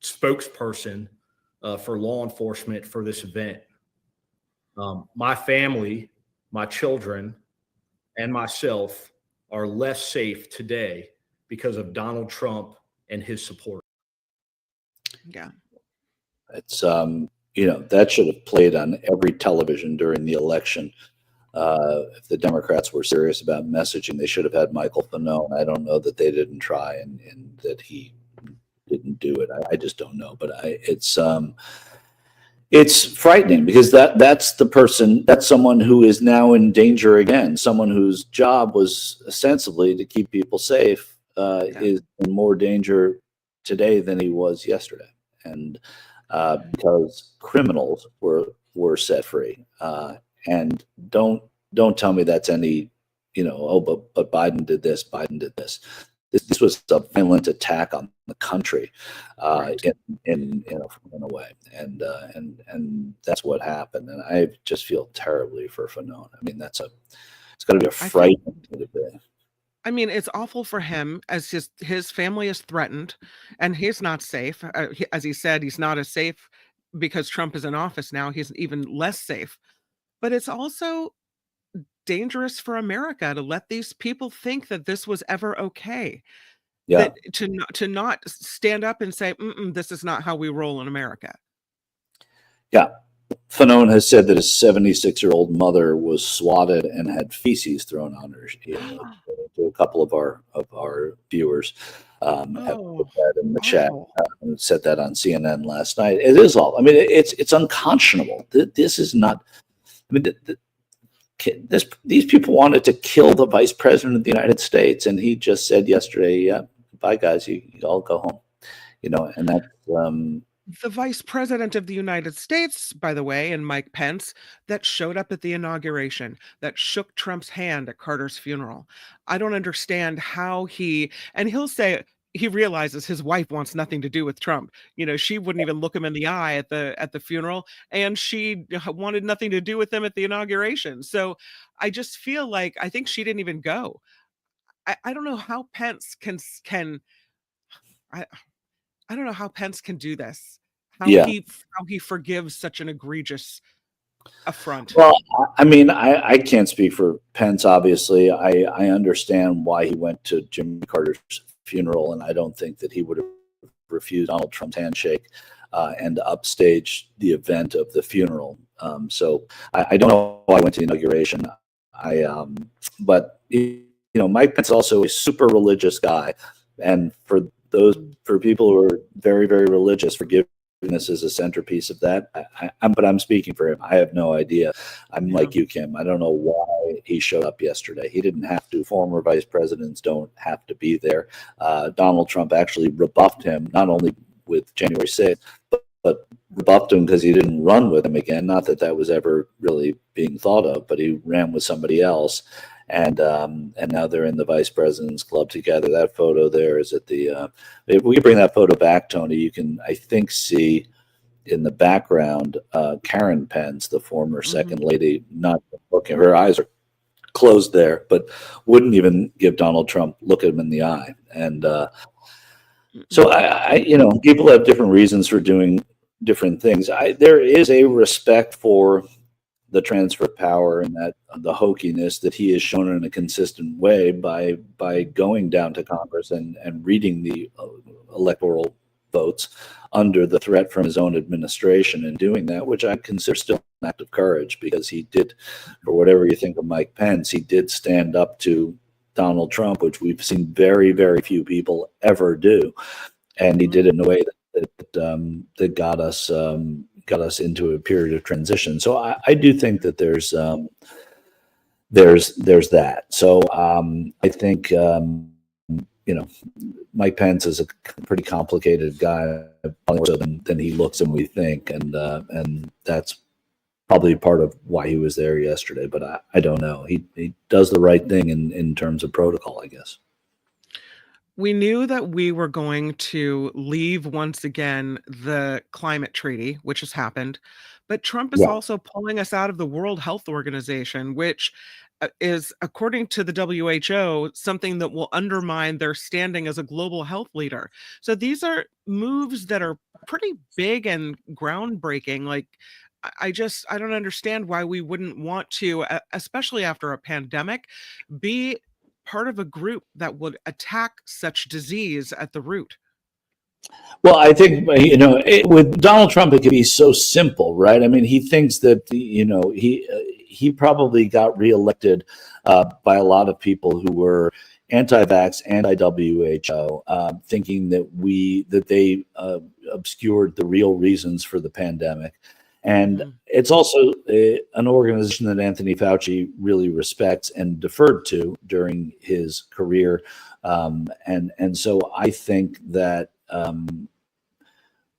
spokesperson for law enforcement for this event. My family, my children, and myself are less safe today because of Donald Trump and his support. Yeah. It's that should have played on every television during the election. If the Democrats were serious about messaging, they should have had Michael Fanone. I don't know that they didn't try and that he didn't do it. I just don't know. But it's frightening because that's the person, that's someone who is now in danger again. Someone whose job was ostensibly to keep people safe is in more danger today than he was yesterday. And because criminals were set free. And don't tell me that's any, but Biden did this, Biden did this. This was a violent attack on the country, in a way, and that's what happened. And I just feel terribly for Fanone. I mean, it's got to be a frightening thing to be. I mean, it's awful for him as his family is threatened, and he's not safe. As he said, he's not as safe because Trump is in office now. He's even less safe. But it's also dangerous for America to let these people think that this was ever okay. Yeah. That to not stand up and say, this is not how we roll in America. Yeah. Fanone has said that his 76-year-old mother was swatted and had feces thrown on her. To a couple of our viewers have put that in the chat and said that on CNN last night. It is all. I mean, it's unconscionable. This is not. I mean, these people wanted to kill the vice president of the United States, and he just said yesterday, "Yeah, bye, guys. You all go home." And that's. The vice president of the United States, by the way, and Mike Pence, that showed up at the inauguration, that shook Trump's hand at Carter's funeral. I don't understand how he'll say he realizes his wife wants nothing to do with Trump. She wouldn't even look him in the eye at the funeral, and she wanted nothing to do with him at the inauguration. So I just feel like I think she didn't even go. I don't know how Pence can I don't know how Pence can do this. How he forgives such an egregious affront. Well, I mean, I can't speak for Pence. Obviously, I understand why he went to Jimmy Carter's funeral, and I don't think that he would have refused Donald Trump's handshake and upstage the event of the funeral. So I don't know why I went to the inauguration. But Mike Pence is also a super religious guy, and for people who are very, very religious, forgiveness is a centerpiece of that. But I'm speaking for him. I have no idea. I'm like you, Kim. I don't know why he showed up yesterday. He didn't have to. Former vice presidents don't have to be there. Donald Trump actually rebuffed him, not only with January 6th, but rebuffed him because he didn't run with him again. Not that that was ever really being thought of, but he ran with somebody else. And now they're in the vice president's club together. That photo there is at the. If we bring that photo back, Tony, you can, I think, see in the background Karen Pence, the former second lady, not looking. Her eyes are closed there, but wouldn't even give Donald Trump look at him in the eye. And so I people have different reasons for doing different things. There is a respect for the transfer of power and that the hokiness that he has shown in a consistent way by going down to Congress and reading the electoral votes under the threat from his own administration and doing that, which I consider still an act of courage, because he did, for whatever you think of Mike Pence, he did stand up to Donald Trump, which we've seen very, very few people ever do. And he did it in a way that got us into a period of transition. So I do think that there's that. So I think Mike Pence is a pretty complicated guy, more so than he looks and we think, and that's probably part of why he was there yesterday. But I don't know. He does the right thing in terms of protocol, I guess. We knew that we were going to leave once again the climate treaty, which has happened, but Trump is also pulling us out of the World Health Organization, which is, according to the WHO, something that will undermine their standing as a global health leader. So these are moves that are pretty big and groundbreaking. Like, I don't understand why we wouldn't want to, especially after a pandemic, be part of a group that would attack such disease at the root. Well, I think, with Donald Trump, it can be so simple, right? I mean, he thinks that, he probably got reelected by a lot of people who were anti-vax, anti-WHO, thinking that they obscured the real reasons for the pandemic. And it's also an organization that Anthony Fauci really respects and deferred to during his career. And so I think that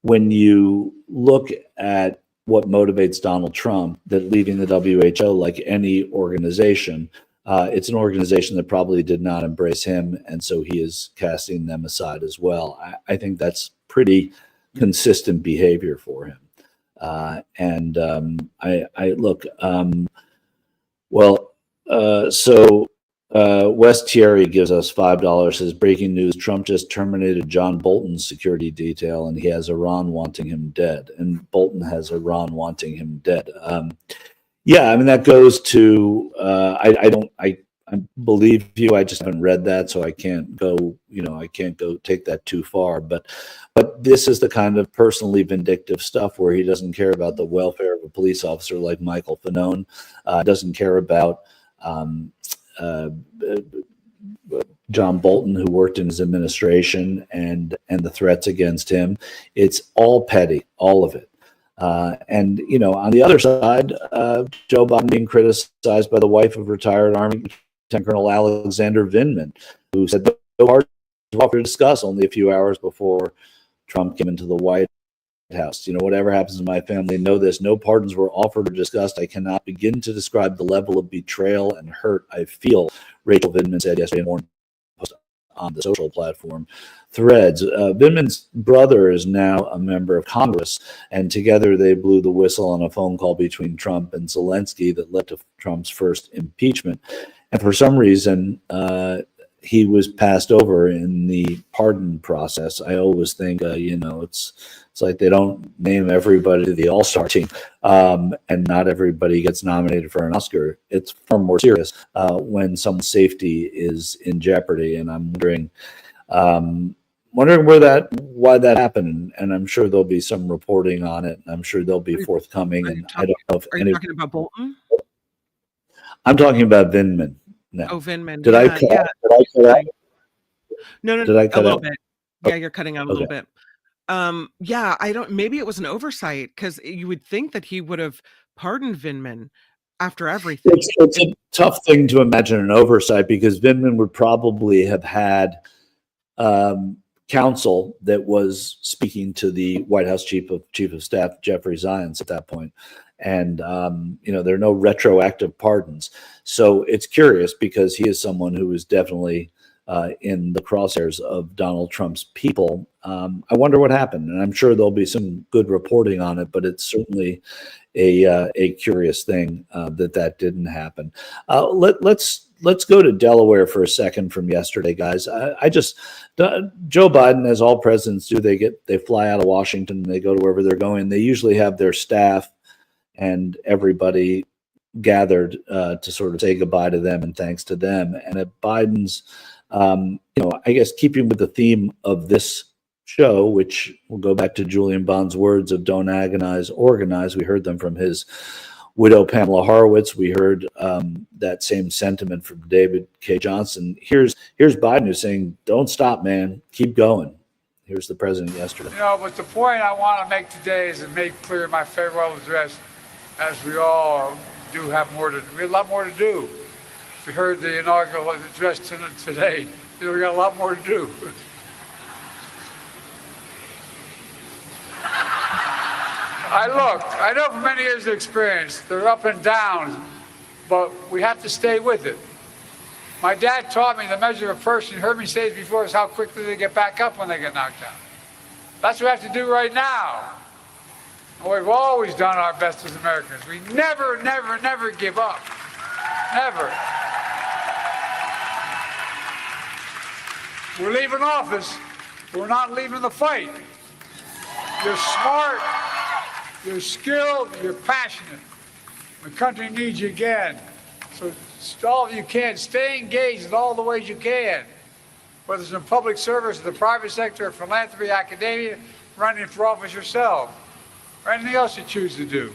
when you look at what motivates Donald Trump, that leaving the WHO, like any organization, it's an organization that probably did not embrace him, and so he is casting them aside as well. I think that's pretty consistent behavior for him. Wes Thierry gives us $5, says, breaking news, Trump just terminated John Bolton's security detail and he has Iran wanting him dead. And Bolton has Iran wanting him dead. Yeah, I mean, that goes to, I believe you, I just haven't read that, so I can't go take that too far. But this is the kind of personally vindictive stuff where he doesn't care about the welfare of a police officer like Michael Fanone, doesn't care about John Bolton, who worked in his administration, and the threats against him. It's all petty, all of it. And on the other side, Joe Biden being criticized by the wife of retired Army Lieutenant Colonel Alexander Vindman, who said no pardons were offered to discuss only a few hours before Trump came into the White House. Whatever happens in my family, know this: no pardons were offered or discussed. I cannot begin to describe the level of betrayal and hurt I feel, Rachel Vindman said yesterday morning on the social platform Threads. Vindman's brother is now a member of Congress, and together they blew the whistle on a phone call between Trump and Zelensky that led to Trump's first impeachment. And for some reason, he was passed over in the pardon process. I always think, it's like they don't name everybody to the All-Star team, and not everybody gets nominated for an Oscar. It's far more serious when someone's safety is in jeopardy. And I'm wondering why that happened. And I'm sure there'll be some reporting on it. And I'm sure they'll be forthcoming. And I don't know if Are you talking about Bolton? I'm talking about Vindman now. Oh, Vindman. Did I cut out? No. Did I cut a little out? bit. Yeah, you're cutting out a little Okay. bit. Maybe it was an oversight, because you would think that he would have pardoned Vindman after everything. It's a tough thing to imagine an oversight, because Vindman would probably have had counsel that was speaking to the White House chief of staff, Jeffrey Zients, at that point. And, there are no retroactive pardons. So it's curious, because he is someone who is definitely in the crosshairs of Donald Trump's people. I wonder what happened, and I'm sure there'll be some good reporting on it, but it's certainly a curious thing that didn't happen. Let's go to Delaware for a second from yesterday, guys. Joe Biden, as all presidents do, they fly out of Washington, they go to wherever they're going. They usually have their staff and everybody gathered to sort of say goodbye to them and thanks to them. And at Biden's, I guess keeping with the theme of this show, which will go back to Julian Bond's words of "Don't agonize, organize." We heard them from his widow, Pamela Horowitz. We heard that same sentiment from David Cay Johnston. Here's Biden, who's saying, "Don't stop, man. Keep going." Here's the president yesterday. But the point I want to make today is to make clear my farewell address, as we all do have we have a lot more to do. We heard the inaugural address today. We got a lot more to do. I know from many years of experience, there are up and downs, but we have to stay with it. My dad taught me the measure of a person, you heard me say it before, is how quickly they get back up when they get knocked down. That's what we have to do right now. And we've always done our best as Americans. We never, never, never give up. Never. We're leaving office, but we're not leaving the fight. You're smart, you're skilled, you're passionate. The country needs you again. So all of you can, stay engaged in all the ways you can. Whether it's in public service, the private sector, philanthropy, academia, running for office yourself, or anything else you choose to do.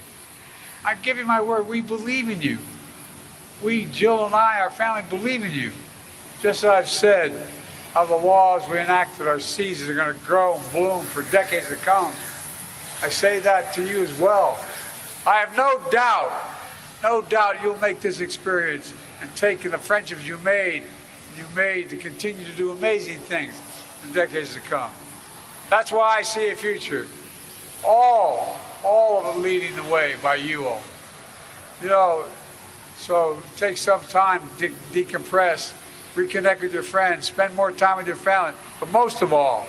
I give you my word, we believe in you. We, Jill and I, our family, believe in you. Just as I've said, how the laws we enacted, our seasons are going to grow and bloom for decades to come. I say that to you as well. I have no doubt you'll make this experience and take the friendships you made to continue to do amazing things in decades to come. That's why I see a future. All of it leading the way by you all. You know, so take some time to decompress, reconnect with your friends, spend more time with your family, but most of all,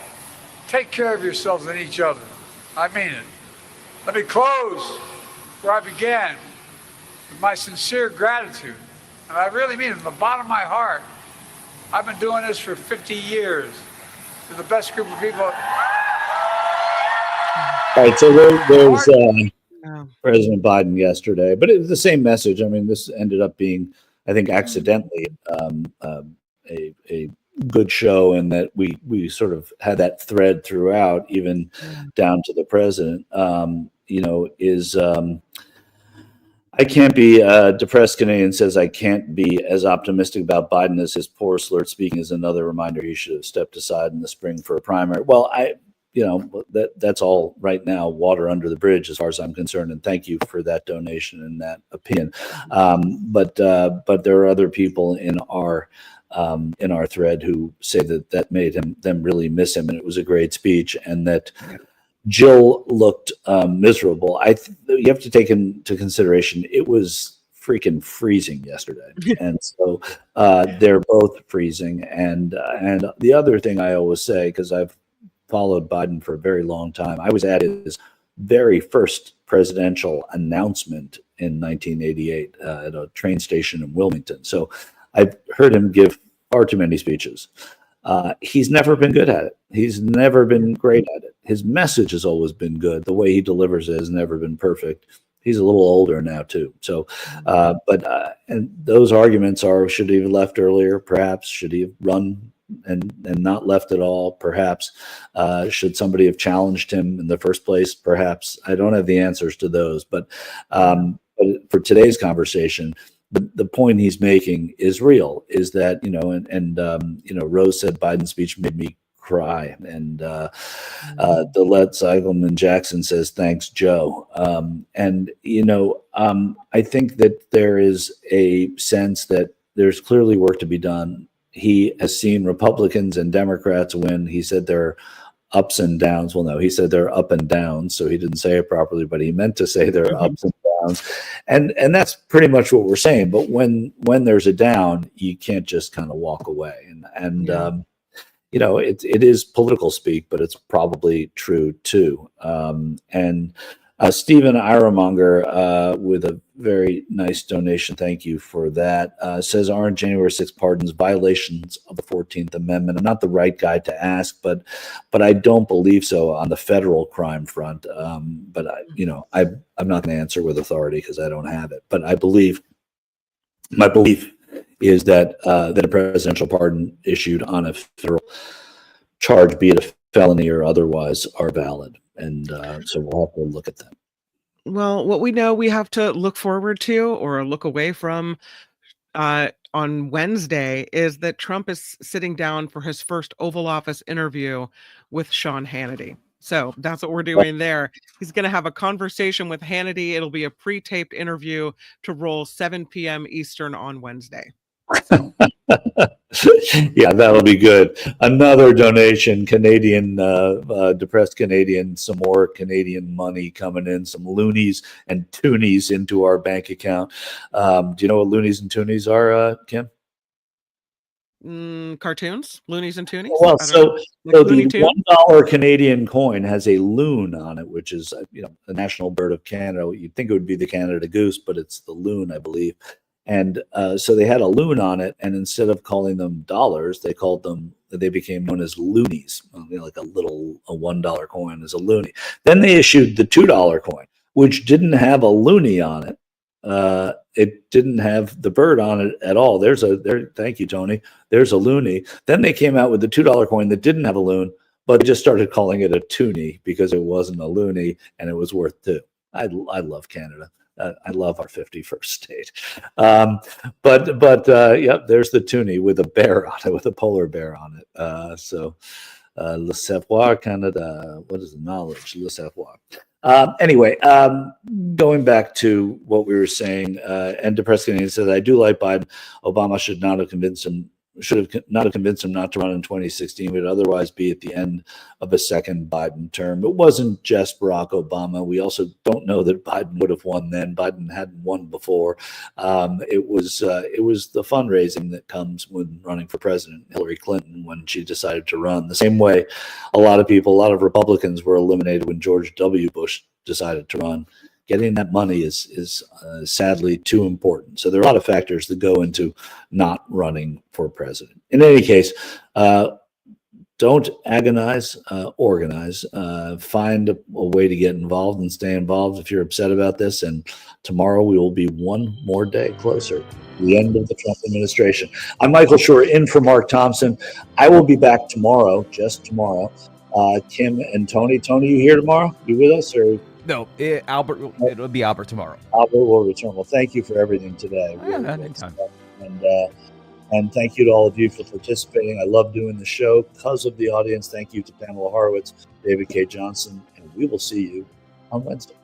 take care of yourselves and each other. I mean it. Let me close where I began, with my sincere gratitude. And I really mean it from the bottom of my heart. I've been doing this for 50 years. You're the best group of people. All right, so there's President Biden yesterday, but it's the same message. I mean, this ended up being, I think, accidentally a good show, in that we sort of had that thread throughout, even down to the president. I can't be depressed Canadian says I can't be as optimistic about Biden as his poor slurred speaking is another reminder he should have stepped aside in the spring for a primary. Well, that's all right now, water under the bridge as far as I'm concerned. And thank you for that donation and that opinion. But there are other people in our thread who say that made them really miss him, and it was a great speech, and that Jill looked miserable. You have to take into consideration it was freaking freezing yesterday, and so they're both freezing. And the other thing I always say, because I've followed Biden for a very long time, I was at his very first presidential announcement in 1988 at a train station in Wilmington. So I've heard him give far too many speeches. He's never been good at it. He's never been great at it. His message has always been good. The way he delivers it has never been perfect. He's a little older now too. So, and those arguments are: should he have left earlier? Perhaps. Should he have run and not left at all? Perhaps. Should somebody have challenged him in the first place? Perhaps. I don't have the answers to those, but for today's conversation, the point he's making is real, is that, Rose said Biden's speech made me cry. And Delette Seigelman Jackson says, thanks, Joe. I think that there is a sense that there's clearly work to be done. He has seen Republicans and Democrats win. He said there are ups and downs. Well, no, he said they're up and down, so he didn't say it properly, but he meant to say there are ups and downs. And that's pretty much what we're saying. But when there's a down, you can't just kind of walk away. It is political speak, but it's probably true too. Stephen Iremonger, with a very nice donation, thank you for that, says, aren't January 6th pardons violations of the 14th Amendment? I'm not the right guy to ask, but I don't believe so on the federal crime front. I'm not going to answer with authority because I don't have it. But my belief is that a presidential pardon issued on a federal charge, be it a felony or otherwise, are valid. And so we'll have to look at that. Well, what we know we have to look forward to or look away from on Wednesday is that Trump is sitting down for his first Oval Office interview with Sean Hannity. So that's what we're doing there. He's going to have a conversation with Hannity. It'll be a pre-taped interview to roll 7 p.m. Eastern on Wednesday. So. Yeah, that'll be good. Another donation, Canadian, depressed Canadian, some more Canadian money coming in, some loonies and toonies into our bank account. Do you know what loonies and toonies are, Kim? Cartoons, loonies and toonies. Well, so the $1 Canadian coin has a loon on it, which is the national bird of Canada. You'd think it would be the Canada goose, but it's the loon, I believe. And so they had a loon on it, and instead of calling them dollars, they became known as loonies. Like a $1 coin is a loonie. Then they issued the $2 coin, which didn't have a loonie on it. It didn't have the bird on it at all. Thank you, Tony. There's a loonie. Then they came out with the $2 coin that didn't have a loon, but they just started calling it a toonie because it wasn't a loonie and it was worth $2. I love Canada. I love our 51st state. Yep, there's the toonie with a bear on it, with a polar bear on it. Le savoir Canada. What is the knowledge? Le savoir. Anyway, going back to what we were saying, and DePreskin said, I do like Biden. Obama should not have convinced him not to run in 2016. Would otherwise be at the end of a second Biden term. It wasn't just Barack Obama. We also don't know that Biden would have won then. Biden hadn't won before. It was the fundraising that comes when running for president. Hillary Clinton, when she decided to run, the same way a lot of Republicans were eliminated when George W. Bush decided to run. Getting that money is sadly too important. So there are a lot of factors that go into not running for president. In any case, don't agonize, organize. Find a way to get involved and stay involved if you're upset about this. And tomorrow we will be one more day closer to the end of the Trump administration. I'm Michael Schur, in for Mark Thompson. I will be back tomorrow, just tomorrow. Kim and Tony. Tony, you here tomorrow? You with us, or? No, Albert. It'll be Albert tomorrow. Albert will return. Well, thank you for everything today. Anytime. And thank you to all of you for participating. I love doing the show because of the audience. Thank you to Pamela Horowitz, David Cay Johnston, and we will see you on Wednesday.